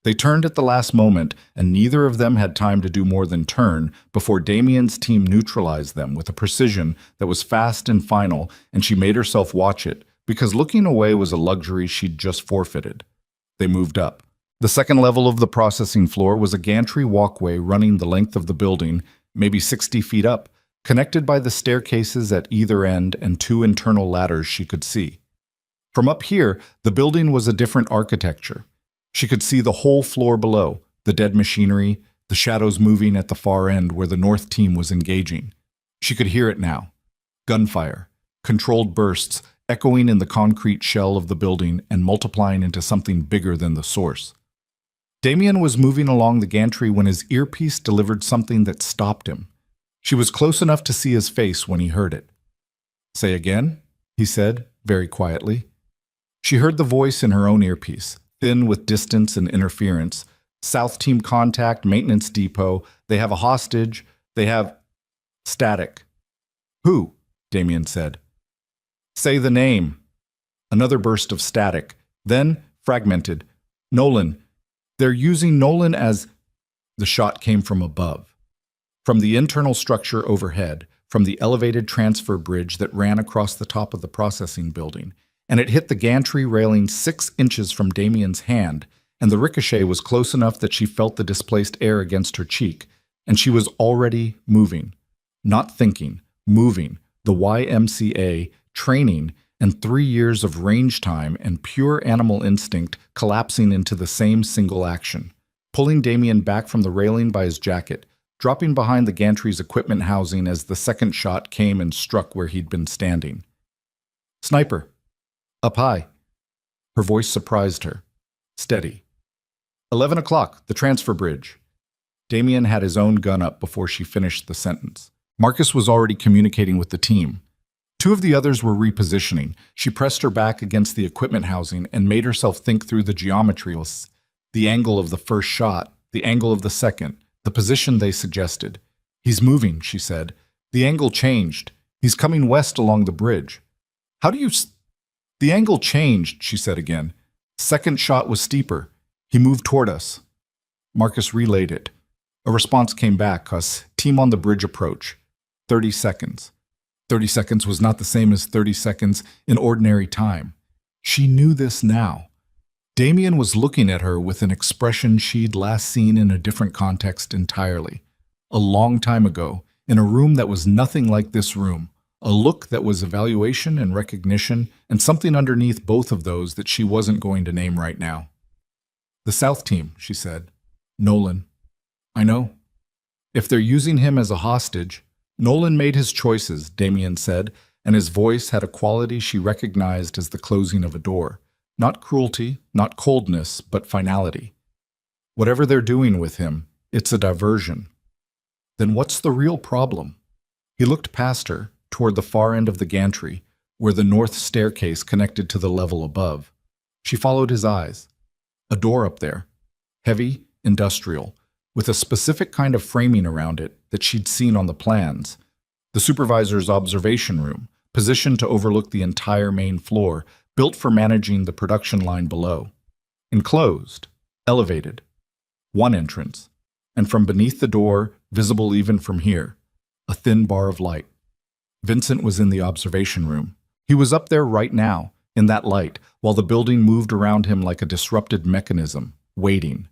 They turned at the last moment, and neither of them had time to do more than turn before Damien's team neutralized them with a precision that was fast and final, and she made herself watch it, because looking away was a luxury she'd just forfeited. They moved up. The second level of the processing floor was a gantry walkway running the length of the building, maybe 60 feet up, connected by the staircases at either end and 2 internal ladders she could see. From up here, the building was a different architecture. She could see the whole floor below, the dead machinery, the shadows moving at the far end where the North team was engaging. She could hear it now. Gunfire, controlled bursts, echoing in the concrete shell of the building and multiplying into something bigger than the source. Damien was moving along the gantry when his earpiece delivered something that stopped him. She was close enough to see his face when he heard it. "Say again," he said, very quietly. She heard the voice in her own earpiece, thin with distance and interference. "South team contact, maintenance depot. They have a hostage. They have..." Static. "Who?" Damien said. "Say the name." Another burst of static. Then, fragmented. "Nolan. They're using Nolan as..." The shot came from above. From the internal structure overhead, from the elevated transfer bridge that ran across the top of the processing building, and it hit the gantry railing 6 inches from Damien's hand, and the ricochet was close enough that she felt the displaced air against her cheek, and she was already moving. Not thinking, moving, the YMCA, training, and 3 years of range time and pure animal instinct collapsing into the same single action, pulling Damien back from the railing by his jacket, dropping behind the gantry's equipment housing as the second shot came and struck where he'd been standing. "Sniper. Up high." Her voice surprised her. Steady. 11 o'clock, the transfer bridge." Damien had his own gun up before she finished the sentence. Marcus was already communicating with the team. 2 of the others were repositioning. She pressed her back against the equipment housing and made herself think through the geometry, the angle of the first shot, the angle of the second, the position they suggested. "He's moving," she said. "The angle changed. He's coming west along the bridge." "How do you..." "The angle changed," she said again. "Second shot was steeper. He moved toward us." Marcus relayed it. A response came back, "Team on the bridge approach. 30 seconds. 30 seconds was not the same as 30 seconds in ordinary time. She knew this now. Damien was looking at her with an expression she'd last seen in a different context entirely. A long time ago, in a room that was nothing like this room. A look that was evaluation and recognition, and something underneath both of those that she wasn't going to name right now. "The South team," she said. "Nolan." "I know. If they're using him as a hostage..." "Nolan made his choices," Damien said, and his voice had a quality she recognized as the closing of a door. Not cruelty, not coldness, but finality. "Whatever they're doing with him, it's a diversion." "Then what's the real problem?" He looked past her, toward the far end of the gantry, where the north staircase connected to the level above. She followed his eyes. A door up there, heavy, industrial, with a specific kind of framing around it that she'd seen on the plans. The supervisor's observation room, positioned to overlook the entire main floor, built for managing the production line below. Enclosed, elevated. One entrance, and from beneath the door, visible even from here, a thin bar of light. Vincent was in the observation room. He was up there right now, in that light, while the building moved around him like a disrupted mechanism, waiting.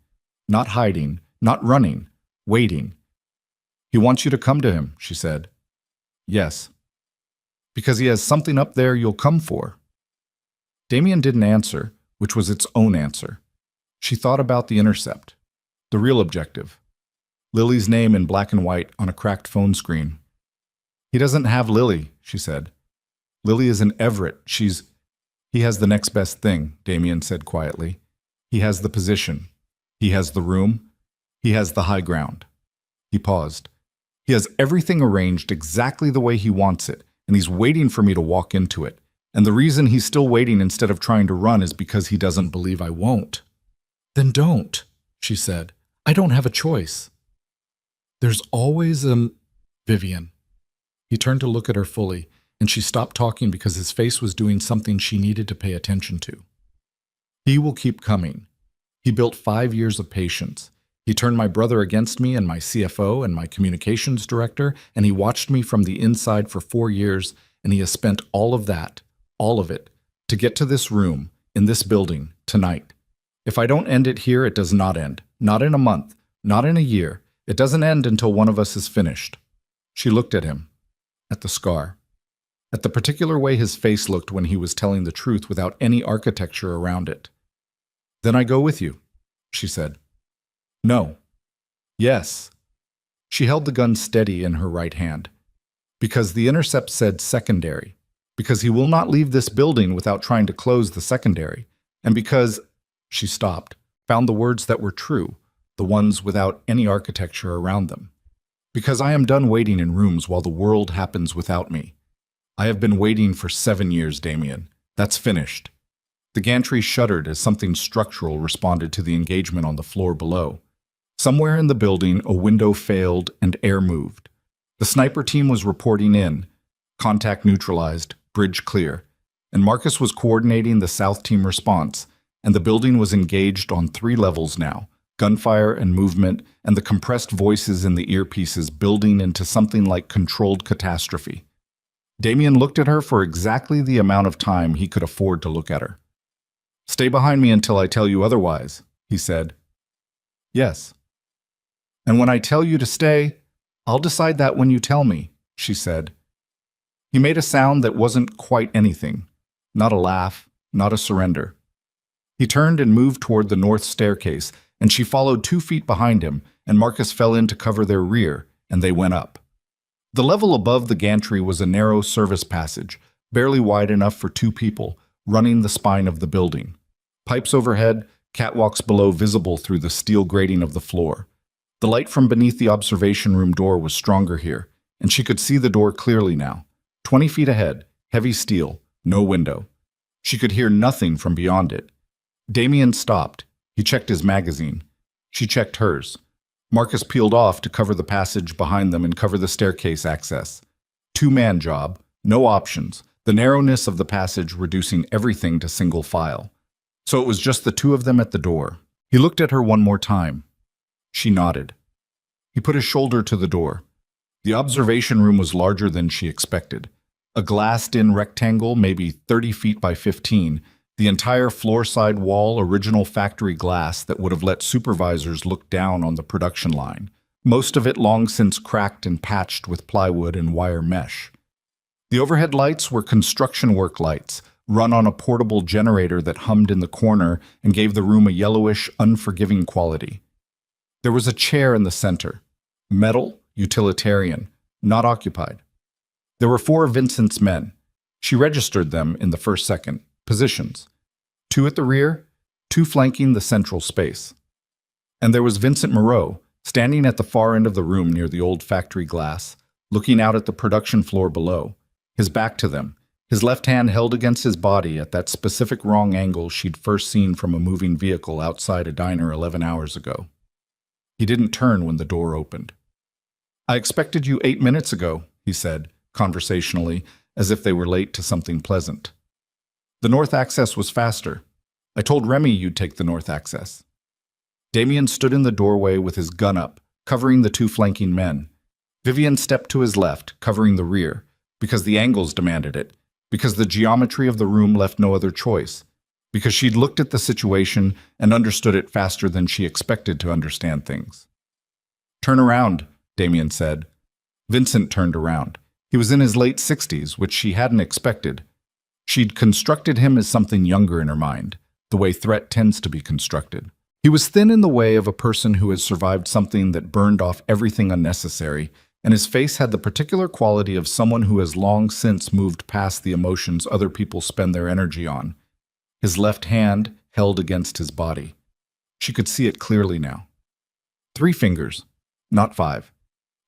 Not hiding, not running, waiting. "He wants you to come to him," she said. "Yes." "Because he has something up there you'll come for." Damien didn't answer, which was its own answer. She thought about the intercept, the real objective. Lily's name in black and white on a cracked phone screen. "He doesn't have Lily," she said. "Lily is in Everett. He has the next best thing," Damien said quietly. "He has the position. He has the room. He has the high ground." He paused. "He has everything arranged exactly the way he wants it, and he's waiting for me to walk into it. And the reason he's still waiting instead of trying to run is because he doesn't believe I won't." "Then don't," she said. "I don't have a choice." "There's always Vivian." He turned to look at her fully, and she stopped talking because his face was doing something she needed to pay attention to. "He will keep coming. He built 5 years of patience. He turned my brother against me and my CFO and my communications director, and he watched me from the inside for 4 years, and he has spent all of that, all of it, to get to this room, in this building, tonight. If I don't end it here, it does not end. Not in a month, not in a year. It doesn't end until one of us is finished." She looked at him, at the scar. at the particular way his face looked when he was telling the truth without any architecture around it. "Then I go with you," she said. "No." "Yes." She held the gun steady in her right hand. "Because the intercept said secondary. Because he will not leave this building without trying to close the secondary. And because—" She stopped, found the words that were true, the ones without any architecture around them. "Because I am done waiting in rooms while the world happens without me. I have been waiting for 7 years, Damien. That's finished." The gantry shuddered as something structural responded to the engagement on the floor below. Somewhere in the building, a window failed and air moved. The sniper team was reporting in. Contact neutralized, bridge clear. And Marcus was coordinating the South team response, and the building was engaged on 3 levels now, gunfire and movement, and the compressed voices in the earpieces building into something like controlled catastrophe. Damien looked at her for exactly the amount of time he could afford to look at her. "Stay behind me until I tell you otherwise," he said. "Yes." "And when I tell you to stay, I'll decide that when you tell me," she said. He made a sound that wasn't quite anything. Not a laugh, not a surrender. He turned and moved toward the north staircase, and she followed 2 feet behind him, and Marcus fell in to cover their rear, and they went up. The level above the gantry was a narrow service passage, barely wide enough for 2 people, running the spine of the building. Pipes overhead, catwalks below visible through the steel grating of the floor. The light from beneath the observation room door was stronger here, and she could see the door clearly now. 20 feet ahead, heavy steel, no window. She could hear nothing from beyond it. Damien stopped. He checked his magazine. She checked hers. Marcus peeled off to cover the passage behind them and cover the staircase access. 2-man job, no options, the narrowness of the passage reducing everything to single file. So it was just the 2 of them at the door. He looked at her one more time. She nodded. He put his shoulder to the door. The observation room was larger than she expected. A glassed-in rectangle, maybe 30 feet by 15, the entire floor-side wall original factory glass that would have let supervisors look down on the production line, most of it long since cracked and patched with plywood and wire mesh. The overhead lights were construction work lights, run on a portable generator that hummed in the corner and gave the room a yellowish, unforgiving quality. There was a chair in the center. Metal, utilitarian, not occupied. There were 4 of Vincent's men. She registered them in the first second. Positions. 2 at the rear, 2 flanking the central space. And there was Vincent Moreau, standing at the far end of the room near the old factory glass, looking out at the production floor below, his back to them, his left hand held against his body at that specific wrong angle she'd first seen from a moving vehicle outside a diner 11 hours ago. He didn't turn when the door opened. "I expected you 8 minutes ago," he said, conversationally, as if they were late to something pleasant. "The north access was faster. I told Remy you'd take the north access." Damien stood in the doorway with his gun up, covering the 2 flanking men. Vivian stepped to his left, covering the rear, because the angles demanded it, because the geometry of the room left no other choice, because she'd looked at the situation and understood it faster than she expected to understand things. "Turn around," Damien said. Vincent turned around. He was in his late 60s, which she hadn't expected. She'd constructed him as something younger in her mind, the way threat tends to be constructed. He was thin in the way of a person who has survived something that burned off everything unnecessary, and his face had the particular quality of someone who has long since moved past the emotions other people spend their energy on. His left hand held against his body. She could see it clearly now. 3 fingers, not 5.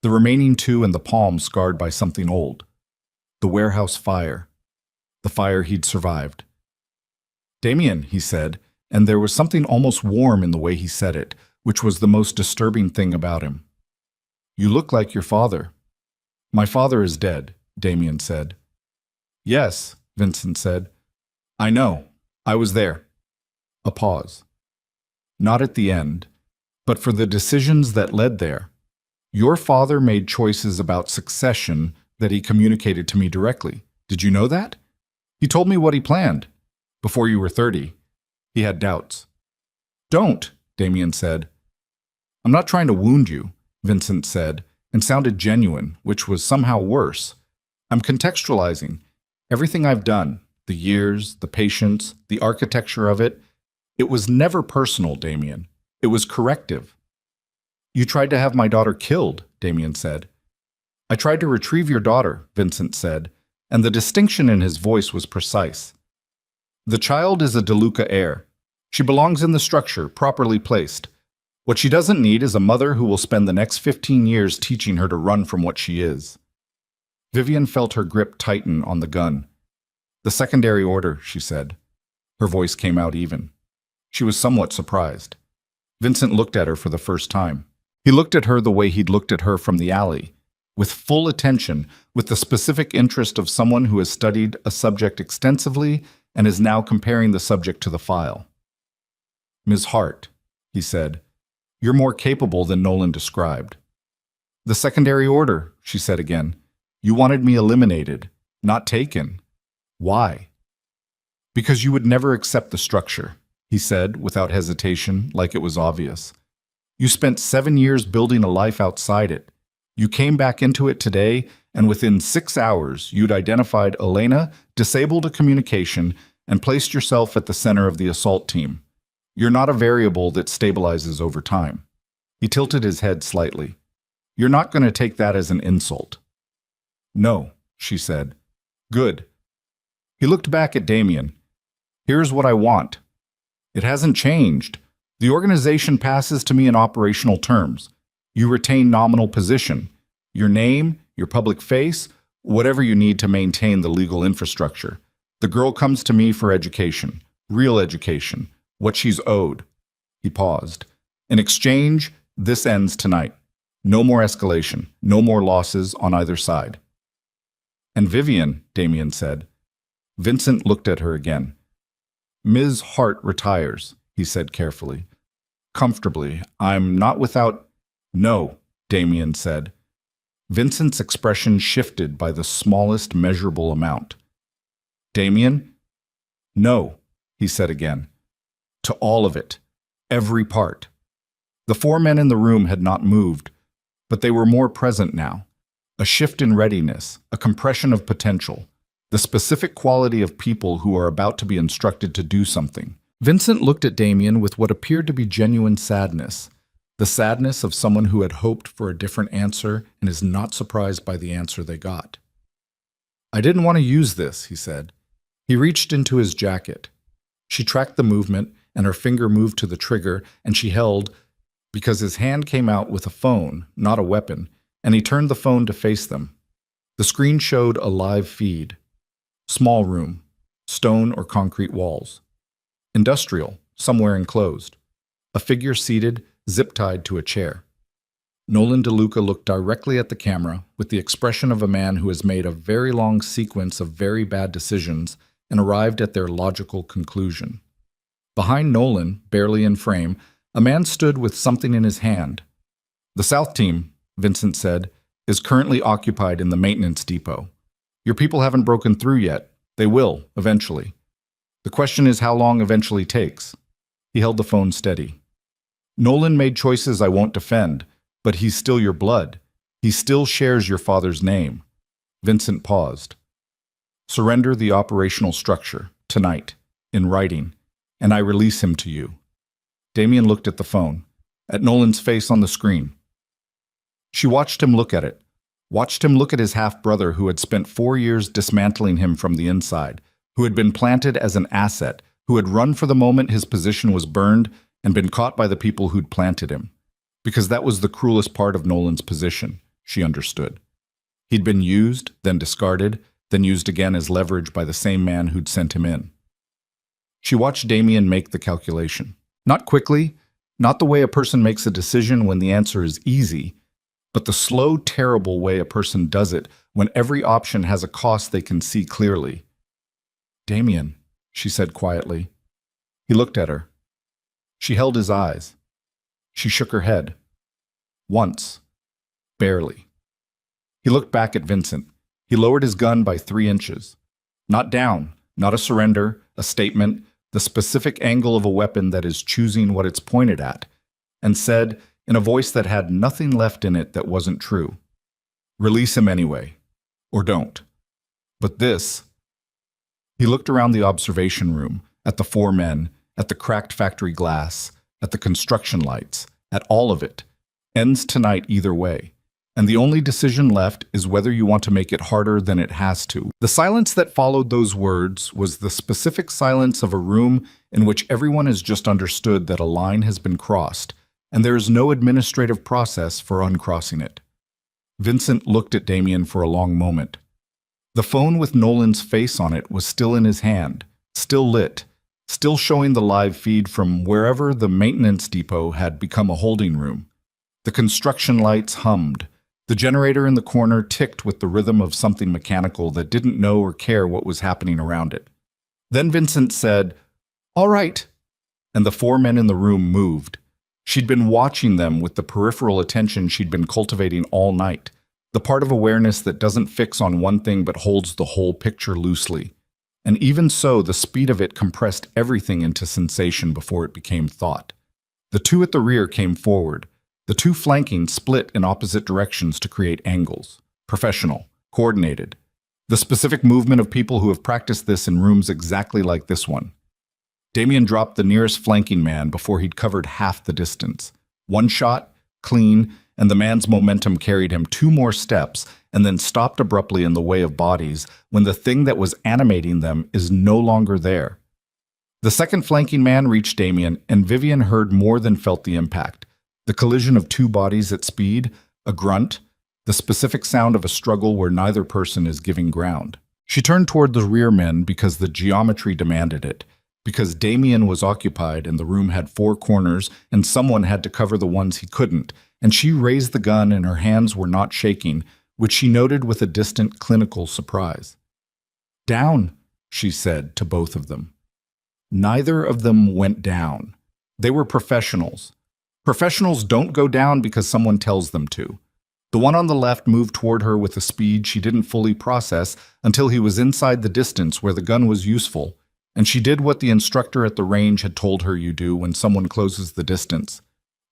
The remaining 2 in the palm scarred by something old. The warehouse fire. The fire he'd survived. "Damien," he said, and there was something almost warm in the way he said it, which was the most disturbing thing about him. "You look like your father." "My father is dead," Damien said. "Yes," Vincent said. "I know. I was there." A pause. "Not at the end, but for the decisions that led there. Your father made choices about succession that he communicated to me directly. Did you know that? He told me what he planned. Before you were 30. He had doubts." "Don't," Damien said. "I'm not trying to wound you," Vincent said, and sounded genuine, which was somehow worse. "I'm contextualizing. Everything I've done, the years, the patience, the architecture of it, it was never personal, Damien. It was corrective. You tried to have my daughter killed, Damien said. I tried to retrieve your daughter, Vincent said, and the distinction in his voice was precise. The child is a DeLuca heir. She belongs in the structure, properly placed. What she doesn't need is a mother who will spend the next 15 years teaching her to run from what she is. Vivian felt her grip tighten on the gun. The secondary order, she said. Her voice came out even. She was somewhat surprised. Vincent looked at her for the first time. He looked at her the way he'd looked at her from the alley, with full attention, with the specific interest of someone who has studied a subject extensively and is now comparing the subject to the file. Ms. Hart, he said, you're more capable than Nolan described. The secondary order, she said again. You wanted me eliminated, not taken. Why? Because you would never accept the structure, he said without hesitation, like it was obvious. You spent 7 years building a life outside it. You came back into it today, and within 6 hours, you'd identified Elena, disabled a communication, and placed yourself at the center of the assault team. You're not a variable that stabilizes over time. He tilted his head slightly. You're not going to take that as an insult. No, she said. Good. He looked back at Damien. Here's what I want. It hasn't changed. The organization passes to me in operational terms. You retain nominal position. Your name, your public face, whatever you need to maintain the legal infrastructure. The girl comes to me for education, real education, what she's owed. He paused. In exchange, this ends tonight. No more escalation, no more losses on either side. And Vivian, Damien said. Vincent looked at her again. Ms. Hart retires, he said carefully. Comfortably. I'm not without... No, Damien said. Vincent's expression shifted by the smallest measurable amount. Damien? No, he said again. To all of it. Every part. The 4 men in the room had not moved, but they were more present now. A shift in readiness, a compression of potential, the specific quality of people who are about to be instructed to do something. Vincent looked at Damien with what appeared to be genuine sadness, the sadness of someone who had hoped for a different answer and is not surprised by the answer they got. I didn't want to use this, he said. He reached into his jacket. She tracked the movement, and her finger moved to the trigger, and she held, because his hand came out with a phone, not a weapon, and he turned the phone to face them. The screen showed a live feed. Small room, stone or concrete walls. Industrial, somewhere enclosed. A figure seated, zip-tied to a chair. Nolan DeLuca looked directly at the camera with the expression of a man who has made a very long sequence of very bad decisions and arrived at their logical conclusion. Behind Nolan, barely in frame, a man stood with something in his hand. The South team, Vincent said, is currently occupied in the maintenance depot. Your people haven't broken through yet. They will, eventually. The question is how long eventually takes. He held the phone steady. Nolan made choices I won't defend, but he's still your blood. He still shares your father's name. Vincent paused. Surrender the operational structure, tonight, in writing, and I release him to you. Damien looked at the phone, at Nolan's face on the screen. She watched him look at it, watched him look at his half-brother who had spent 4 years dismantling him from the inside, who had been planted as an asset, who had run for the moment his position was burned and been caught by the people who'd planted him. Because that was the cruelest part of Nolan's position, she understood. He'd been used, then discarded, then used again as leverage by the same man who'd sent him in. She watched Damien make the calculation. Not quickly, not the way a person makes a decision when the answer is easy, but the slow, terrible way a person does it when every option has a cost they can see clearly. Damien, she said quietly. He looked at her. She held his eyes. She shook her head. Once. Barely. He looked back at Vincent. He lowered his gun by 3 inches. Not down, not a surrender, a statement, the specific angle of a weapon that is choosing what it's pointed at, and said, in a voice that had nothing left in it that wasn't true, release him anyway, or don't. But this, He looked around the observation room, at the four men, at the cracked factory glass, at the construction lights, at all of it. Ends tonight either way. And the only decision left is whether you want to make it harder than it has to. The silence that followed those words was the specific silence of a room in which everyone has just understood that a line has been crossed, and there is no administrative process for uncrossing it. Vincent looked at Damien for a long moment. The phone with Nolan's face on it was still in his hand, still lit, still showing the live feed from wherever the maintenance depot had become a holding room. The construction lights hummed. The generator in the corner ticked with the rhythm of something mechanical that didn't know or care what was happening around it. Then Vincent said, "All right," and the four men in the room moved. She'd been watching them with the peripheral attention she'd been cultivating all night, the part of awareness that doesn't fix on one thing but holds the whole picture loosely. And even so, the speed of it compressed everything into sensation before it became thought. The two at the rear came forward. The two flanking split in opposite directions to create angles. Professional, coordinated. The specific movement of people who have practiced this in rooms exactly like this one. Damien dropped the nearest flanking man before he'd covered half the distance. One shot, clean, and the man's momentum carried him 2 more steps and then stopped abruptly in the way of bodies when the thing that was animating them is no longer there. The second flanking man reached Damien, and Vivian heard more than felt the impact. The collision of 2 bodies at speed, a grunt, the specific sound of a struggle where neither person is giving ground. She turned toward the rear men because the geometry demanded it, because Damien was occupied and the room had 4 corners and someone had to cover the ones he couldn't, and she raised the gun and her hands were not shaking, which she noted with a distant clinical surprise. "Down," she said to both of them. Neither of them went down. They were professionals. Professionals don't go down because someone tells them to. The one on the left moved toward her with a speed she didn't fully process until he was inside the distance where the gun was useful, and she did what the instructor at the range had told her you do when someone closes the distance.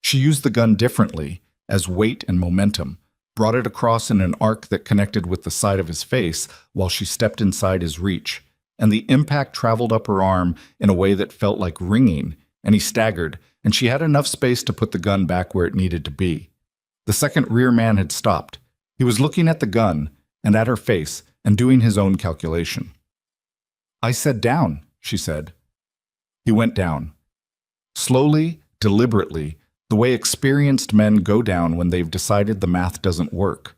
She used the gun differently, as weight and momentum, brought it across in an arc that connected with the side of his face while she stepped inside his reach, and the impact traveled up her arm in a way that felt like ringing, and he staggered, and she had enough space to put the gun back where it needed to be. The second rear man had stopped. He was looking at the gun and at her face and doing his own calculation. "I said down," she said. He went down. Slowly, deliberately, the way experienced men go down when they've decided the math doesn't work.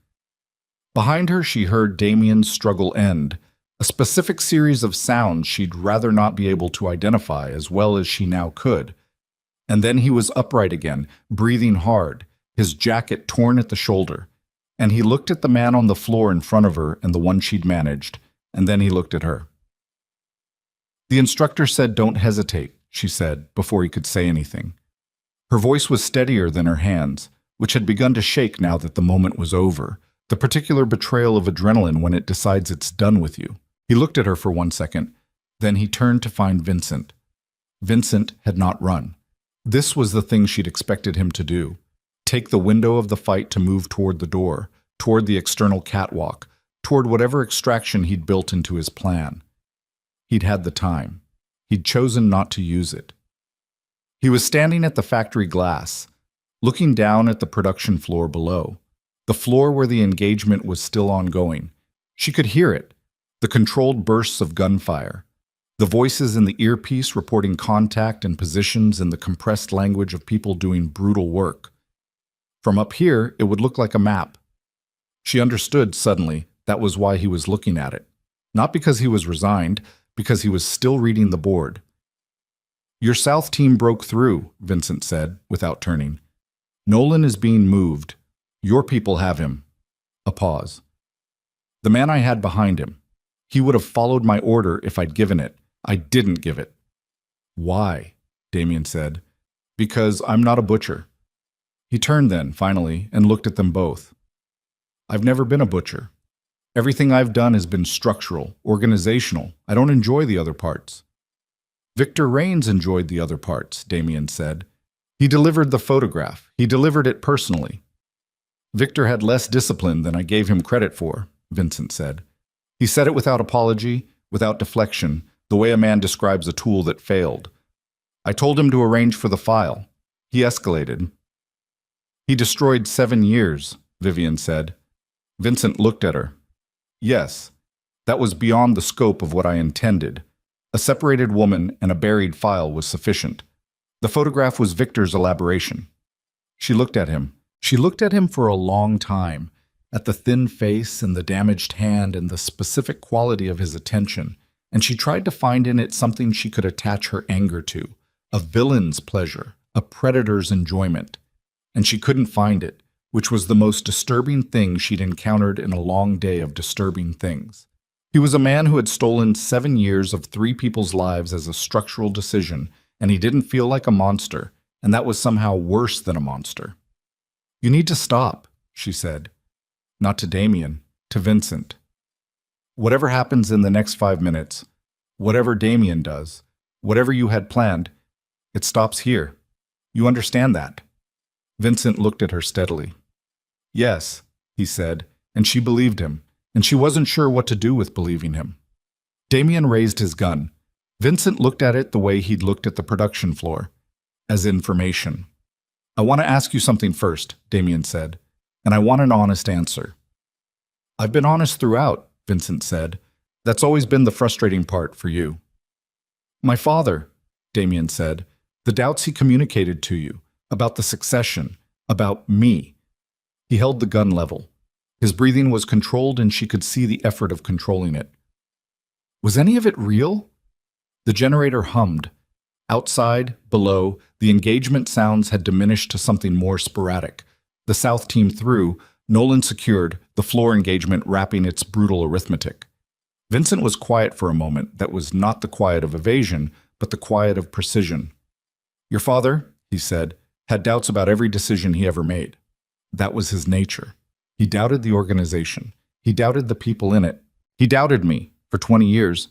Behind her, she heard Damien's struggle end, a specific series of sounds she'd rather not be able to identify as well as she now could. And then he was upright again, breathing hard, his jacket torn at the shoulder, and he looked at the man on the floor in front of her and the one she'd managed, and then he looked at her. "The instructor said don't hesitate," she said, before he could say anything. Her voice was steadier than her hands, which had begun to shake now that the moment was over, the particular betrayal of adrenaline when it decides it's done with you. He looked at her for 1 second, then he turned to find Vincent. Vincent had not run. This was the thing she'd expected him to do. Take the window of the fight to move toward the door, toward the external catwalk, toward whatever extraction he'd built into his plan. He'd had the time. He'd chosen not to use it. He was standing at the factory glass, looking down at the production floor below, the floor where the engagement was still ongoing. She could hear it, the controlled bursts of gunfire, the voices in the earpiece reporting contact and positions in the compressed language of people doing brutal work. From up here, it would look like a map. She understood suddenly that was why he was looking at it. Not because he was resigned, because he was still reading the board. "Your South team broke through," Vincent said, without turning. "Nolan is being moved. Your people have him." A pause. "The man I had behind him. He would have followed my order if I'd given it. I didn't give it." "Why?" Damien said. "Because I'm not a butcher." He turned then, finally, and looked at them both. "I've never been a butcher. Everything I've done has been structural, organizational. I don't enjoy the other parts." "Victor Rains enjoyed the other parts," Damien said. "He delivered the photograph. He delivered it personally." "Victor had less discipline than I gave him credit for," Vincent said. "He said it without apology, without deflection, the way a man describes a tool that failed. I told him to arrange for the file. He escalated. He destroyed 7 years, Vivian said. Vincent looked at her. Yes, that was beyond the scope of what I intended. A separated woman and a buried file was sufficient. The photograph was Victor's elaboration. She looked at him. She looked at him for a long time, at the thin face and the damaged hand and the specific quality of his attention, and she tried to find in it something she could attach her anger to, a villain's pleasure, a predator's enjoyment. And she couldn't find it, which was the most disturbing thing she'd encountered in a long day of disturbing things. He was a man who had stolen 7 years of 3 people's lives as a structural decision, and he didn't feel like a monster, and that was somehow worse than a monster. You need to stop, she said. Not to Damien, to Vincent. Whatever happens in the next 5 minutes, whatever Damien does, whatever you had planned, it stops here. You understand that? Vincent looked at her steadily. Yes, he said, and she believed him, and she wasn't sure what to do with believing him. Damien raised his gun. Vincent looked at it the way he'd looked at the production floor, as information. I want to ask you something first, Damien said, and I want an honest answer. I've been honest throughout, Vincent said. That's always been the frustrating part for you. My father, Damien said, the doubts he communicated to you, about the succession, about me. He held the gun level. His breathing was controlled and she could see the effort of controlling it. Was any of it real? The generator hummed. Outside, below, the engagement sounds had diminished to something more sporadic. The South team threw, Nolan secured, the floor engagement wrapping its brutal arithmetic. Vincent was quiet for a moment that was not the quiet of evasion, but the quiet of precision. Your father, he said, had doubts about every decision he ever made. That was his nature. He doubted the organization. He doubted the people in it. He doubted me for 20 years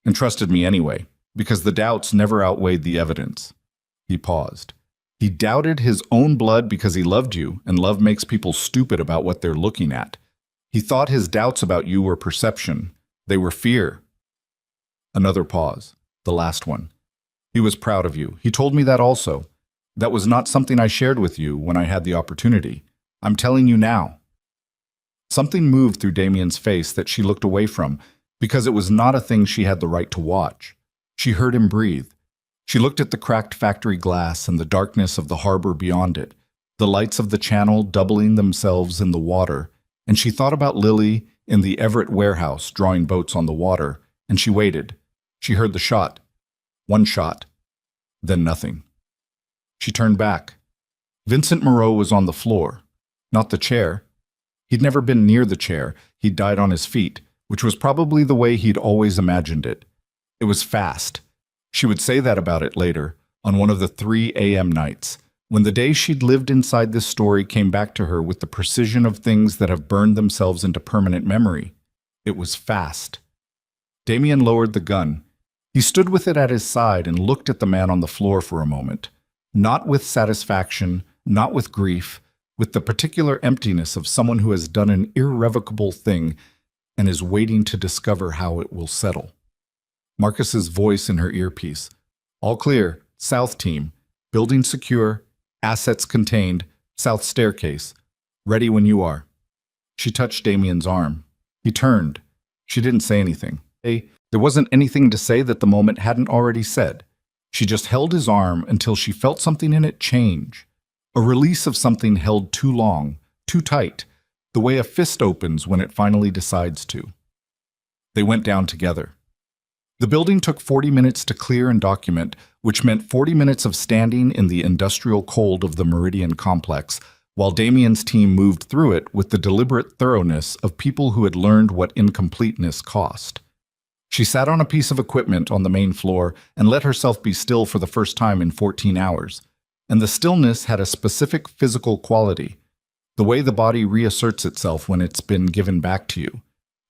and trusted me anyway, because the doubts never outweighed the evidence. He paused. He doubted his own blood because he loved you, and love makes people stupid about what they're looking at. He thought his doubts about you were perception. They were fear. Another pause, the last one. He was proud of you. He told me that also. That was not something I shared with you when I had the opportunity. I'm telling you now. Something moved through Damien's face that she looked away from, because it was not a thing she had the right to watch. She heard him breathe. She looked at the cracked factory glass and the darkness of the harbor beyond it, the lights of the channel doubling themselves in the water, and she thought about Lily in the Everett warehouse drawing boats on the water, and she waited. She heard the shot. One shot. Then nothing. She turned back. Vincent Moreau was on the floor, not the chair. He'd never been near the chair. He'd died on his feet, which was probably the way he'd always imagined it. It was fast. She would say that about it later, on one of the 3 a.m. nights, when the days she'd lived inside this story came back to her with the precision of things that have burned themselves into permanent memory. It was fast. Damien lowered the gun. He stood with it at his side and looked at the man on the floor for a moment, not with satisfaction, not with grief, with the particular emptiness of someone who has done an irrevocable thing and is waiting to discover how it will settle. Marcus's voice in her earpiece. All clear, South team. Building secure, assets contained, South staircase. Ready when you are. She touched Damien's arm. He turned. She didn't say anything. There wasn't anything to say that the moment hadn't already said. She just held his arm until she felt something in it change. A release of something held too long, too tight, the way a fist opens when it finally decides to. They went down together. The building took 40 minutes to clear and document, which meant 40 minutes of standing in the industrial cold of the Meridian complex, while Damien's team moved through it with the deliberate thoroughness of people who had learned what incompleteness cost. She sat on a piece of equipment on the main floor and let herself be still for the first time in 14 hours. And the stillness had a specific physical quality, the way the body reasserts itself when it's been given back to you.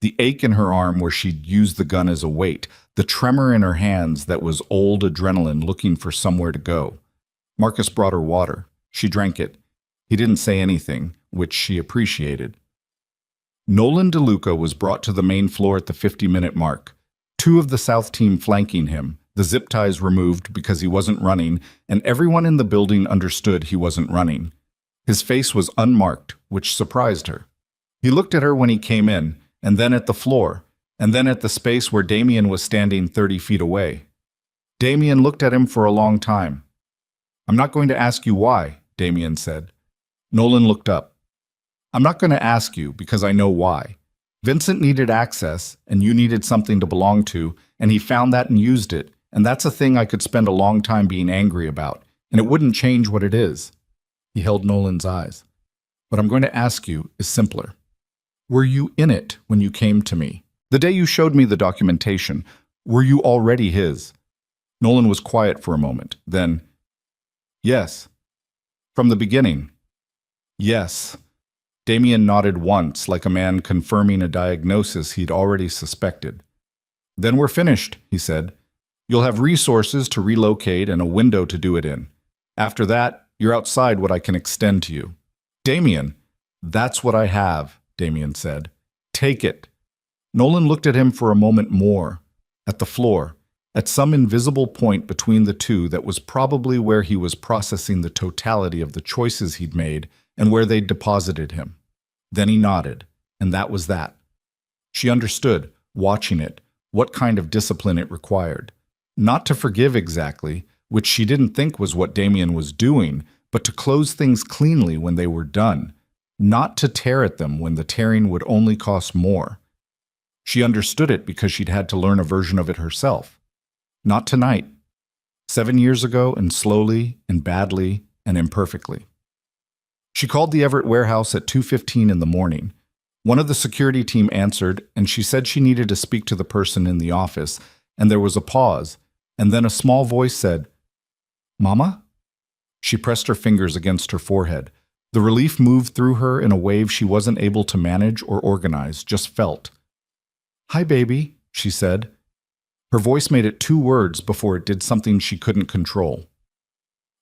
The ache in her arm where she'd used the gun as a weight, the tremor in her hands that was old adrenaline looking for somewhere to go. Marcus brought her water. She drank it. He didn't say anything, which she appreciated. Nolan DeLuca was brought to the main floor at the 50-minute mark. two of the South team flanking him, the zip ties removed because he wasn't running, and everyone in the building understood he wasn't running. His face was unmarked, which surprised her. He looked at her when he came in, and then at the floor, and then at the space where Damien was standing 30 feet away. Damien looked at him for a long time. "I'm not going to ask you why," Damien said. Nolan looked up. "I'm not going to ask you because I know why. Vincent needed access, and you needed something to belong to, and he found that and used it, and that's a thing I could spend a long time being angry about, and it wouldn't change what it is." He held Nolan's eyes. "What I'm going to ask you is simpler. Were you in it when you came to me? The day you showed me the documentation, were you already his?" Nolan was quiet for a moment. Then, "Yes." "From the beginning?" "Yes." Damien nodded once, like a man confirming a diagnosis he'd already suspected. "Then we're finished," he said. "You'll have resources to relocate and a window to do it in. After that, you're outside what I can extend to you." "Damien." "That's what I have," Damien said. "Take it." Nolan looked at him for a moment more, at the floor, at some invisible point between the two that was probably where he was processing the totality of the choices he'd made and where they'd deposited him. Then he nodded, and that was that. She understood, watching it, what kind of discipline it required. Not to forgive exactly, which she didn't think was what Damien was doing, but to close things cleanly when they were done, not to tear at them when the tearing would only cost more. She understood it because she'd had to learn a version of it herself. Not tonight. 7 years ago, and slowly, and badly, and imperfectly. She called the Everett warehouse at 2:15 in the morning. One of the security team answered, and she said she needed to speak to the person in the office, and there was a pause, and then a small voice said, "Mama?" She pressed her fingers against her forehead. The relief moved through her in a wave she wasn't able to manage or organize, just felt. "Hi, baby," she said. Her voice made it 2 words before it did something she couldn't control.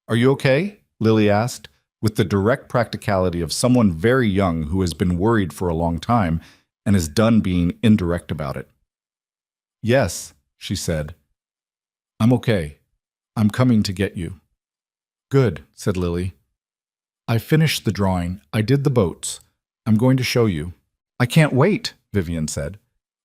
"Are you okay?" Lily asked, with the direct practicality of someone very young who has been worried for a long time and is done being indirect about it. "Yes," she said. "I'm okay. I'm coming to get you." "Good," said Lily. "I finished the drawing. I did the boats. I'm going to show you." "I can't wait," Vivian said.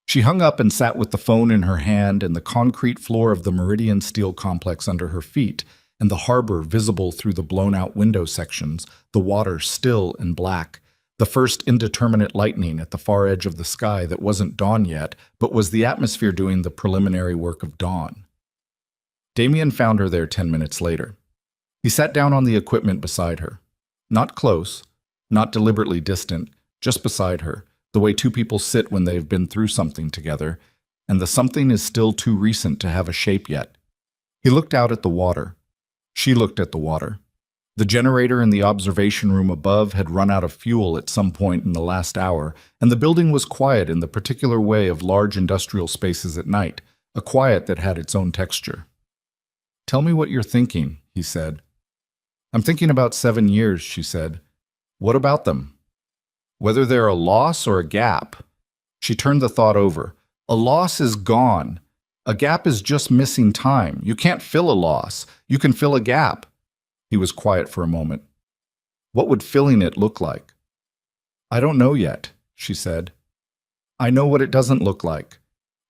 She hung up and sat with the phone in her hand and the concrete floor of the Meridian Steel complex under her feet, and the harbor visible through the blown-out window sections, the water still and black, the first indeterminate lightning at the far edge of the sky that wasn't dawn yet, but was the atmosphere doing the preliminary work of dawn. Damien found her there 10 minutes later. He sat down on the equipment beside her. Not close, not deliberately distant, just beside her, the way 2 people sit when they've been through something together, and the something is still too recent to have a shape yet. He looked out at the water. She looked at the water. The generator in the observation room above had run out of fuel at some point in the last hour, and the building was quiet in the particular way of large industrial spaces at night, a quiet that had its own texture. "Tell me what you're thinking," he said. "I'm thinking about 7 years," she said. "What about them? Whether they're a loss or a gap." She turned the thought over. A loss is gone. A gap is just missing time. You can't fill a loss. You can fill a gap. He was quiet for a moment. "What would filling it look like?" "I don't know yet," she said. "I know what it doesn't look like.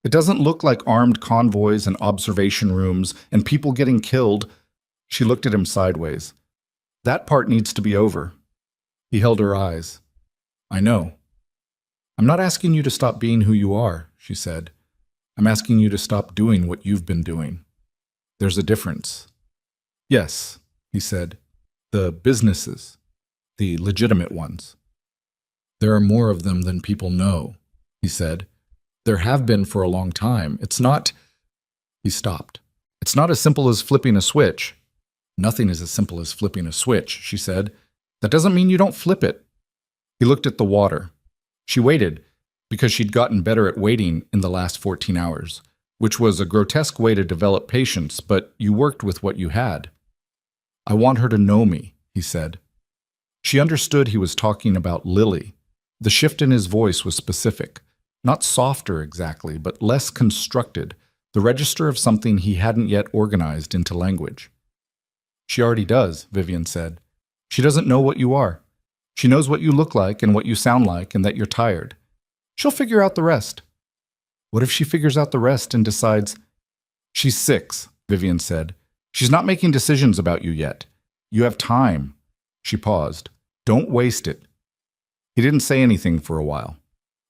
It doesn't look like armed convoys and observation rooms and people getting killed." She looked at him sideways. "That part needs to be over." He held her eyes. "I know." "I'm not asking you to stop being who you are," she said. "I'm asking you to stop doing what you've been doing. There's a difference." "Yes," he said. "The businesses. The legitimate ones. There are more of them than people know," he said. "There have been for a long time. It's not—" He stopped. "It's not as simple as flipping a switch." "Nothing is as simple as flipping a switch," she said. "That doesn't mean you don't flip it." He looked at the water. She waited, because she'd gotten better at waiting in the last 14 hours, which was a grotesque way to develop patience, but you worked with what you had. "I want her to know me," he said. She understood he was talking about Lily. The shift in his voice was specific. Not softer exactly, but less constructed, the register of something he hadn't yet organized into language. She already does, Vivian said. She doesn't know what you are. She knows what you look like and what you sound like and that you're tired. She'll figure out the rest. What if she figures out the rest and decides, She's 6, Vivian said. She's not making decisions about you yet. You have time. She paused. Don't waste it. He didn't say anything for a while.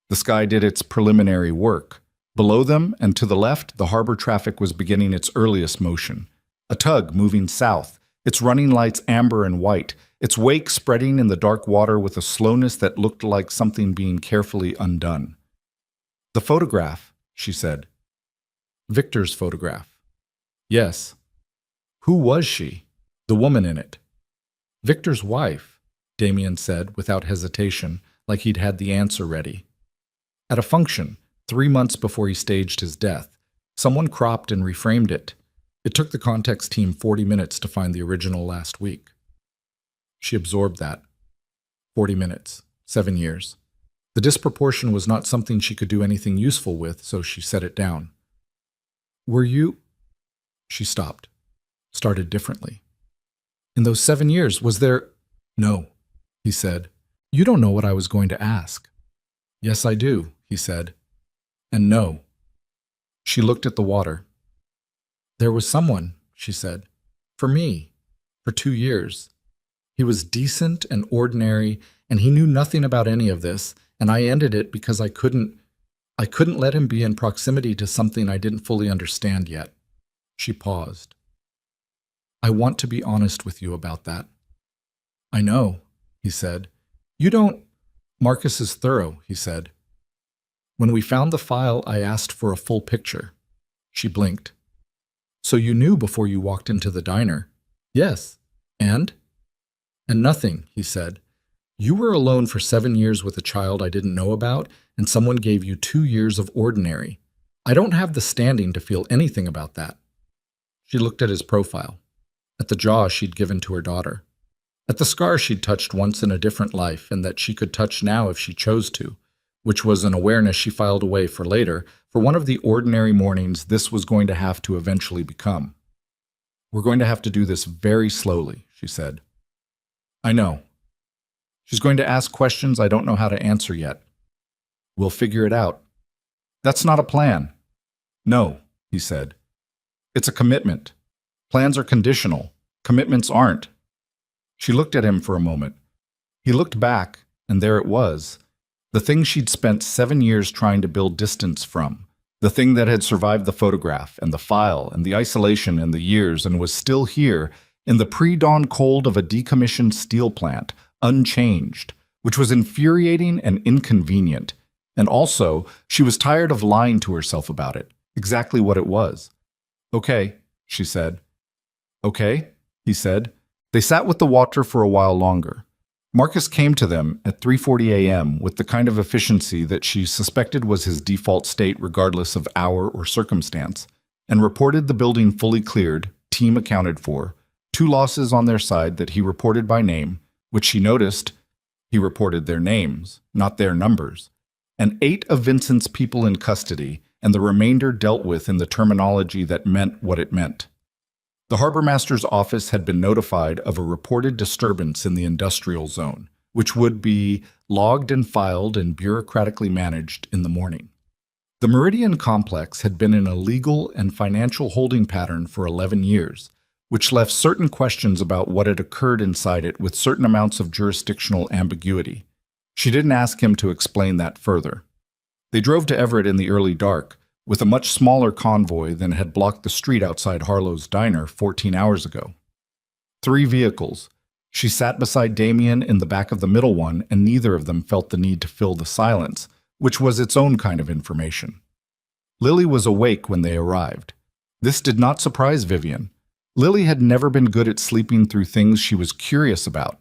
The sky did its preliminary work. Below them and to the left, the harbor traffic was beginning its earliest motion. A tug moving south, its running lights amber and white, its wake spreading in the dark water with a slowness that looked like something being carefully undone. The photograph, she said. Victor's photograph. Yes. Who was she? The woman in it. Victor's wife, Damien said without hesitation, like he'd had the answer ready. At a function, 3 months before he staged his death, someone cropped and reframed it. It took the context team 40 minutes to find the original last week. She absorbed that. 40 minutes, 7 years. The disproportion was not something she could do anything useful with, so she set it down. Were you... She stopped, started differently. In those 7 years, was there... No, he said. You don't know what I was going to ask. Yes, I do, he said. And no. She looked at the water. There was someone, she said. For me. For 2 years. He was decent and ordinary, and he knew nothing about any of this, and I ended it because I couldn't let him be in proximity to something I didn't fully understand yet. She paused. I want to be honest with you about that. I know, he said. You don't... Marcus is thorough, he said. When we found the file, I asked for a full picture. She blinked. So you knew before you walked into the diner? Yes. And? And nothing, he said. You were alone for 7 years with a child I didn't know about, and someone gave you 2 years of ordinary. I don't have the standing to feel anything about that. She looked at his profile, at the jaw she'd given to her daughter, at the scar she'd touched once in a different life and that she could touch now if she chose to, which was an awareness she filed away for later, for one of the ordinary mornings this was going to have to eventually become. We're going to have to do this very slowly, she said. I know. She's going to ask questions I don't know how to answer yet. We'll figure it out. That's not a plan. No, he said. It's a commitment. Plans are conditional. Commitments aren't. She looked at him for a moment. He looked back, and there it was. The thing she'd spent 7 years trying to build distance from. The thing that had survived the photograph and the file and the isolation and the years and was still here in the pre-dawn cold of a decommissioned steel plant, unchanged, which was infuriating and inconvenient. And also, she was tired of lying to herself about it, exactly what it was. Okay, she said. Okay, he said. They sat with the water for a while longer. Marcus came to them at 3:40 a.m. with the kind of efficiency that she suspected was his default state regardless of hour or circumstance, and reported the building fully cleared, team accounted for, 2 losses on their side that he reported by name, which she noticed he reported their names, not their numbers, and 8 of Vincent's people in custody, and the remainder dealt with in the terminology that meant what it meant. The harbormaster's office had been notified of a reported disturbance in the industrial zone, which would be logged and filed and bureaucratically managed in the morning. The Meridian complex had been in a legal and financial holding pattern for 11 years, which left certain questions about what had occurred inside it with certain amounts of jurisdictional ambiguity. She didn't ask him to explain that further. They drove to Everett in the early dark, with a much smaller convoy than had blocked the street outside Harlow's diner 14 hours ago. 3 vehicles. She sat beside Damien in the back of the middle one, and neither of them felt the need to fill the silence, which was its own kind of information. Lily was awake when they arrived. This did not surprise Vivian. Lily had never been good at sleeping through things she was curious about,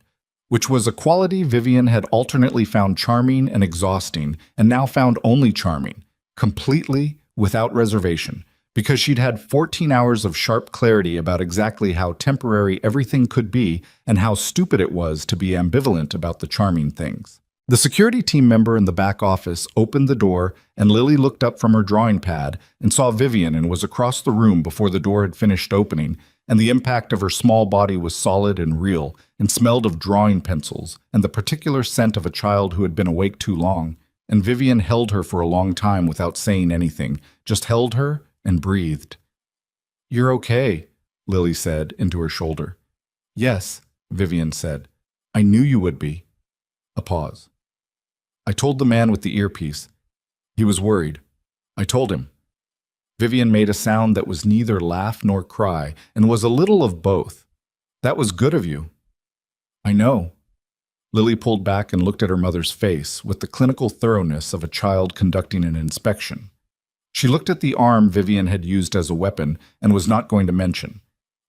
which was a quality Vivian had alternately found charming and exhausting, and now found only charming, completely, without reservation, because she'd had 14 hours of sharp clarity about exactly how temporary everything could be and how stupid it was to be ambivalent about the charming things. The security team member in the back office opened the door, and Lily looked up from her drawing pad and saw Vivian and was across the room before the door had finished opening, and the impact of her small body was solid and real and smelled of drawing pencils and the particular scent of a child who had been awake too long. And Vivian held her for a long time without saying anything, just held her and breathed. "You're okay," Lily said into her shoulder. "Yes," Vivian said. "I knew you would be." A pause. "I told the man with the earpiece. He was worried. I told him." Vivian made a sound that was neither laugh nor cry, and was a little of both. "That was good of you." "I know." Lily pulled back and looked at her mother's face with the clinical thoroughness of a child conducting an inspection. She looked at the arm Vivian had used as a weapon and was not going to mention.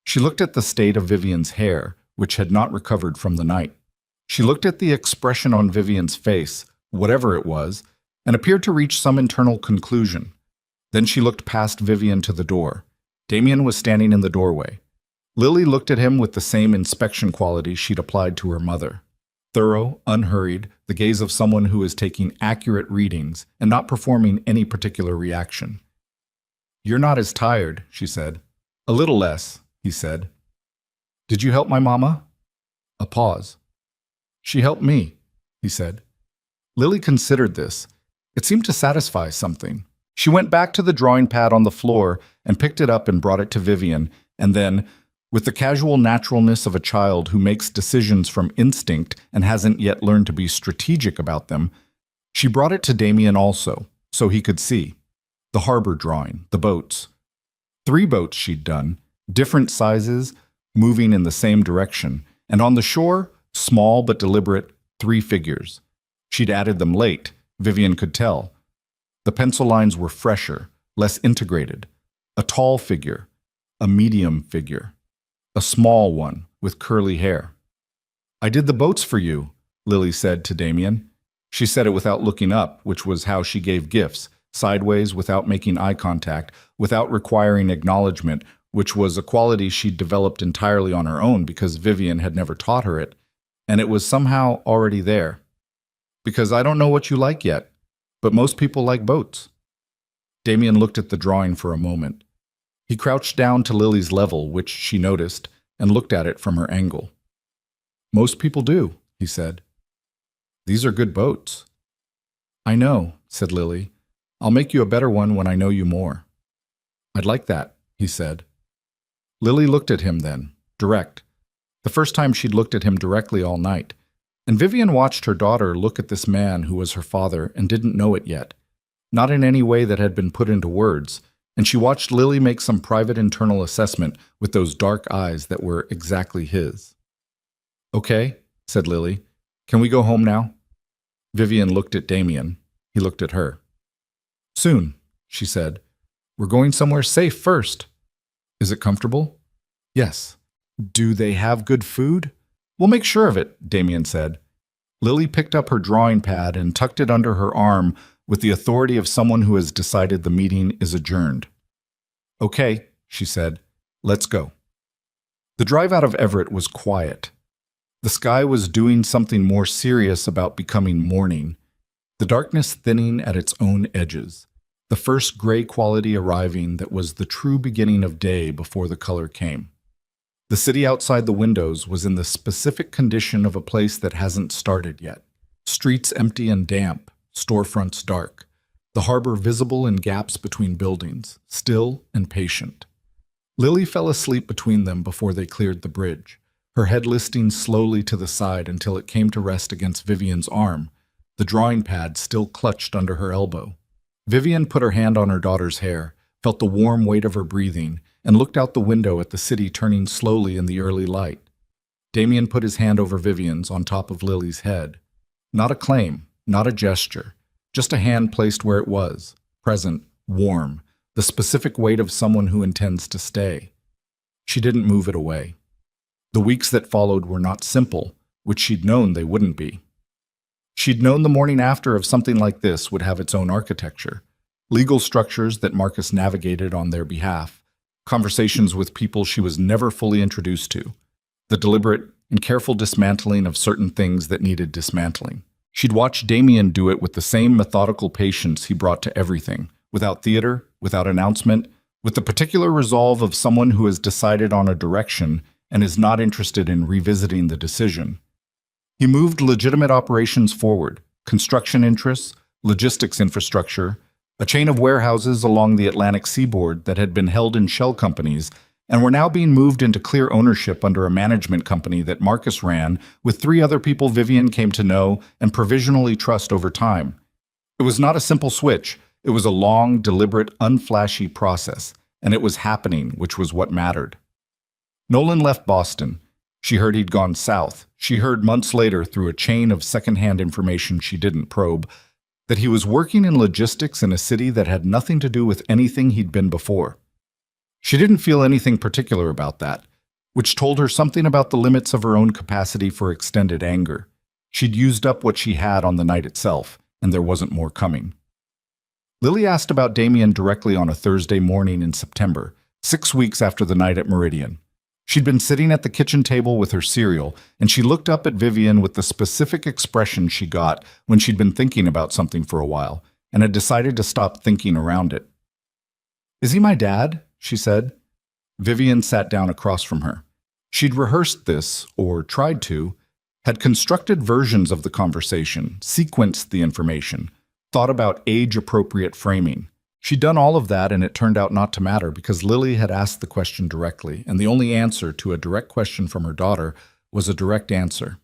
She looked at the state of Vivian's hair, which had not recovered from the night. She looked at the expression on Vivian's face, whatever it was, and appeared to reach some internal conclusion. Then she looked past Vivian to the door. Damien was standing in the doorway. Lily looked at him with the same inspection quality she'd applied to her mother. Thorough, unhurried, the gaze of someone who is taking accurate readings and not performing any particular reaction. "You're not as tired," she said. "A little less," he said. "Did you help my mama?" A pause. "She helped me," he said. Lily considered this. It seemed to satisfy something. She went back to the drawing pad on the floor and picked it up and brought it to Vivian, and then, with the casual naturalness of a child who makes decisions from instinct and hasn't yet learned to be strategic about them, she brought it to Damien also, so he could see. The harbor drawing, the boats. 3 boats she'd done, different sizes, moving in the same direction, and on the shore, small but deliberate, 3 figures. She'd added them late, Vivian could tell. The pencil lines were fresher, less integrated. A tall figure, a medium figure, a small one with curly hair. "I did the boats for you," Lily said to Damien. She said it without looking up, which was how she gave gifts, sideways without making eye contact, without requiring acknowledgement, which was a quality she'd developed entirely on her own because Vivian had never taught her it, and it was somehow already there. "Because I don't know what you like yet, but most people like boats." Damien looked at the drawing for a moment. He crouched down to Lily's level, which she noticed, and looked at it from her angle. "Most people do," he said. "These are good boats." "I know," said Lily. "I'll make you a better one when I know you more." "I'd like that," he said. Lily looked at him then, direct. The first time she'd looked at him directly all night. And Vivian watched her daughter look at this man who was her father and didn't know it yet. Not in any way that had been put into words, and she watched Lily make some private internal assessment with those dark eyes that were exactly his. "Okay," said Lily. "Can we go home now?" Vivian looked at Damien. He looked at her. "Soon," she said. "We're going somewhere safe first." "Is it comfortable?" "Yes." "Do they have good food?" "We'll make sure of it," Damien said. Lily picked up her drawing pad and tucked it under her arm with the authority of someone who has decided the meeting is adjourned. "Okay," she said. "Let's go." The drive out of Everett was quiet. The sky was doing something more serious about becoming morning, the darkness thinning at its own edges, the first gray quality arriving that was the true beginning of day before the color came. The city outside the windows was in the specific condition of a place that hasn't started yet. Streets empty and damp, storefronts dark, the harbor visible in gaps between buildings, still and patient. Lily fell asleep between them before they cleared the bridge, her head listing slowly to the side until it came to rest against Vivian's arm, the drawing pad still clutched under her elbow. Vivian put her hand on her daughter's hair, felt the warm weight of her breathing, and looked out the window at the city turning slowly in the early light. Damien put his hand over Vivian's on top of Lily's head. Not a claim, not a gesture, just a hand placed where it was, present, warm, the specific weight of someone who intends to stay. She didn't move it away. The weeks that followed were not simple, which she'd known they wouldn't be. She'd known the morning after of something like this would have its own architecture, legal structures that Marcus navigated on their behalf, conversations with people she was never fully introduced to, the deliberate and careful dismantling of certain things that needed dismantling. She'd watched Damien do it with the same methodical patience he brought to everything, without theater, without announcement, with the particular resolve of someone who has decided on a direction and is not interested in revisiting the decision. He moved legitimate operations forward, construction interests, logistics infrastructure, a chain of warehouses along the Atlantic seaboard that had been held in shell companies and were now being moved into clear ownership under a management company that Marcus ran with 3 other people Vivian came to know and provisionally trust over time. It was not a simple switch. It was a long, deliberate, unflashy process, and it was happening, which was what mattered. Nolan left Boston. She heard he'd gone south. She heard months later, through a chain of secondhand information she didn't probe, that he was working in logistics in a city that had nothing to do with anything he'd been before. She didn't feel anything particular about that, which told her something about the limits of her own capacity for extended anger. She'd used up what she had on the night itself, and there wasn't more coming. Lily asked about Damien directly on a Thursday morning in September, 6 weeks after the night at Meridian. She'd been sitting at the kitchen table with her cereal, and she looked up at Vivian with the specific expression she got when she'd been thinking about something for a while, and had decided to stop thinking around it. "Is he my dad?" she said. Vivian sat down across from her. She'd rehearsed this, or tried to, had constructed versions of the conversation, sequenced the information, thought about age-appropriate framing. She'd done all of that, and it turned out not to matter because Lily had asked the question directly, and the only answer to a direct question from her daughter was a direct answer.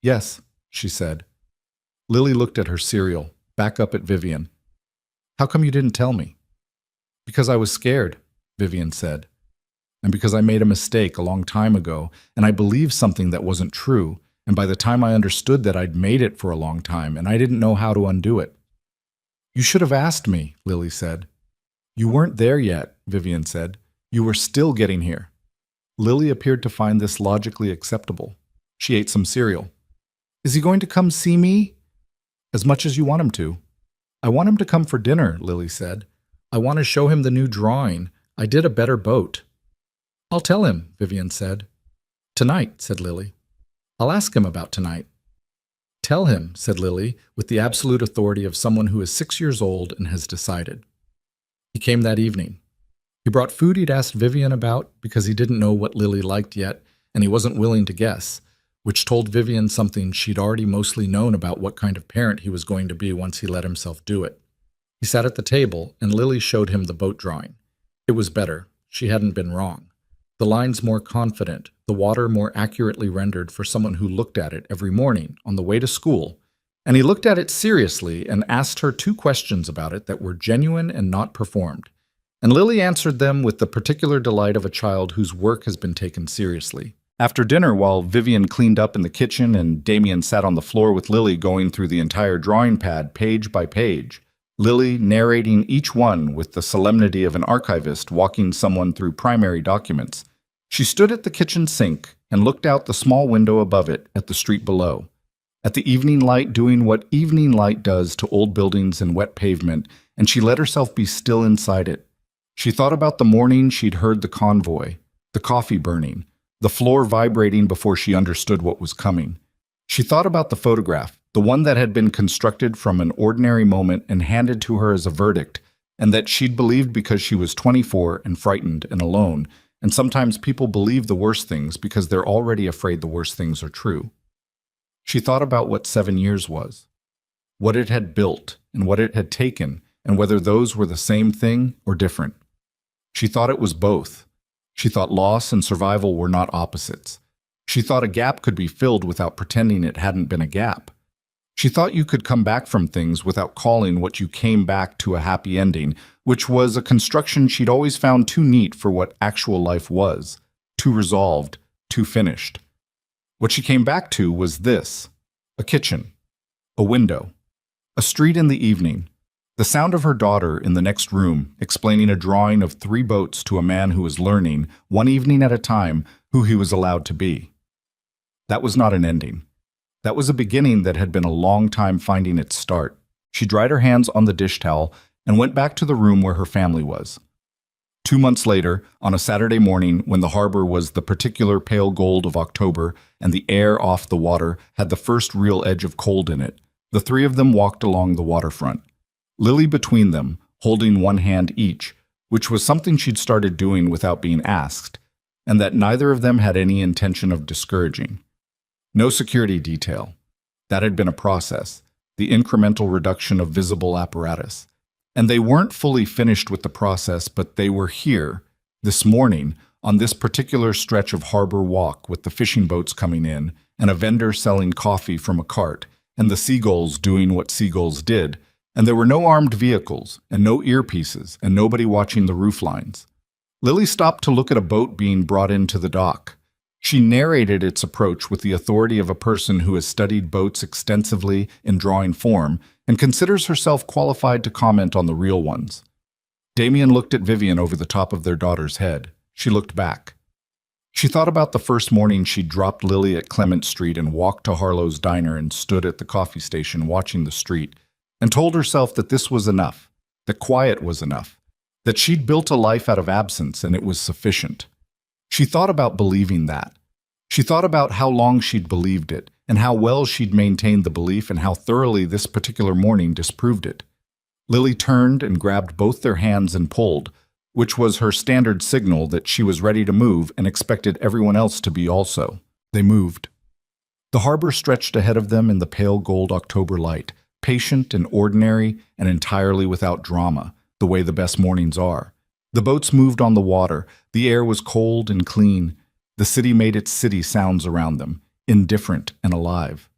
"Yes," she said. Lily looked at her cereal, back up at Vivian. "How come you didn't tell me?" "Because I was scared," Vivian said. "And because I made a mistake a long time ago, and I believed something that wasn't true, and by the time I understood that I'd made it for a long time, and I didn't know how to undo it." "You should have asked me," Lily said. "You weren't there yet," Vivian said. "You were still getting here." Lily appeared to find this logically acceptable. She ate some cereal. "Is he going to come see me?" "As much as you want him to." "I want him to come for dinner," Lily said. "I want to show him the new drawing. I did a better boat." "I'll tell him," Vivian said. "Tonight," said Lily. "I'll ask him about tonight." "Tell him," said Lily, with the absolute authority of someone who is 6 years old and has decided. He came that evening. He brought food he'd asked Vivian about because he didn't know what Lily liked yet, and he wasn't willing to guess, which told Vivian something she'd already mostly known about what kind of parent he was going to be once he let himself do it. He sat at the table, and Lily showed him the boat drawing. It was better. She hadn't been wrong. The lines more confident, the water more accurately rendered for someone who looked at it every morning on the way to school. And he looked at it seriously and asked her 2 questions about it that were genuine and not performed. And Lily answered them with the particular delight of a child whose work has been taken seriously. After dinner, while Vivian cleaned up in the kitchen and Damien sat on the floor with Lily going through the entire drawing pad page by page, Lily narrating each one with the solemnity of an archivist walking someone through primary documents, she stood at the kitchen sink and looked out the small window above it at the street below, at the evening light doing what evening light does to old buildings and wet pavement, and she let herself be still inside it. She thought about the morning she'd heard the convoy, the coffee burning, the floor vibrating before she understood what was coming. She thought about the photograph, the one that had been constructed from an ordinary moment and handed to her as a verdict, and that she'd believed because she was 24 and frightened and alone, and sometimes people believe the worst things because they're already afraid the worst things are true. She thought about what 7 years was, what it had built and what it had taken, and whether those were the same thing or different. She thought it was both. She thought loss and survival were not opposites. She thought a gap could be filled without pretending it hadn't been a gap. She thought you could come back from things without calling what you came back to a happy ending, which was a construction she'd always found too neat for what actual life was, too resolved, too finished. What she came back to was this: a kitchen, a window, a street in the evening, the sound of her daughter in the next room explaining a drawing of 3 boats to a man who was learning, one evening at a time, who he was allowed to be. That was not an ending. That was a beginning that had been a long time finding its start. She dried her hands on the dish towel and went back to the room where her family was. 2 months later, on a Saturday morning when the harbor was the particular pale gold of October and the air off the water had the first real edge of cold in it, the three of them walked along the waterfront. Lily between them, holding one hand each, which was something she'd started doing without being asked, and that neither of them had any intention of discouraging. No security detail. That had been a process, the incremental reduction of visible apparatus. And they weren't fully finished with the process, but they were here, this morning, on this particular stretch of harbor walk with the fishing boats coming in, and a vendor selling coffee from a cart, and the seagulls doing what seagulls did, and there were no armed vehicles, and no earpieces, and nobody watching the roof lines. Lily stopped to look at a boat being brought into the dock. She narrated its approach with the authority of a person who has studied boats extensively in drawing form and considers herself qualified to comment on the real ones. Damien looked at Vivian over the top of their daughter's head. She looked back. She thought about the first morning she dropped Lily at Clement Street and walked to Harlow's diner and stood at the coffee station watching the street, and told herself that this was enough, that quiet was enough, that she'd built a life out of absence and it was sufficient. She thought about believing that. She thought about how long she'd believed it, and how well she'd maintained the belief and how thoroughly this particular morning disproved it. Lily turned and grabbed both their hands and pulled, which was her standard signal that she was ready to move and expected everyone else to be also. They moved. The harbor stretched ahead of them in the pale gold October light, patient and ordinary and entirely without drama, the way the best mornings are. The boats moved on the water, the air was cold and clean. The city made its city sounds around them, indifferent and alive.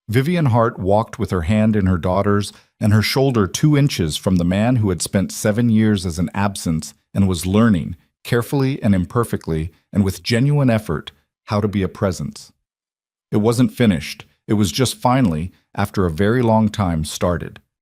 Vivian Hart walked with her hand in her daughter's and her shoulder 2 inches from the man who had spent 7 years as an absence and was learning, carefully and imperfectly and with genuine effort, how to be a presence. It wasn't finished. It was just finally, after a very long time, started.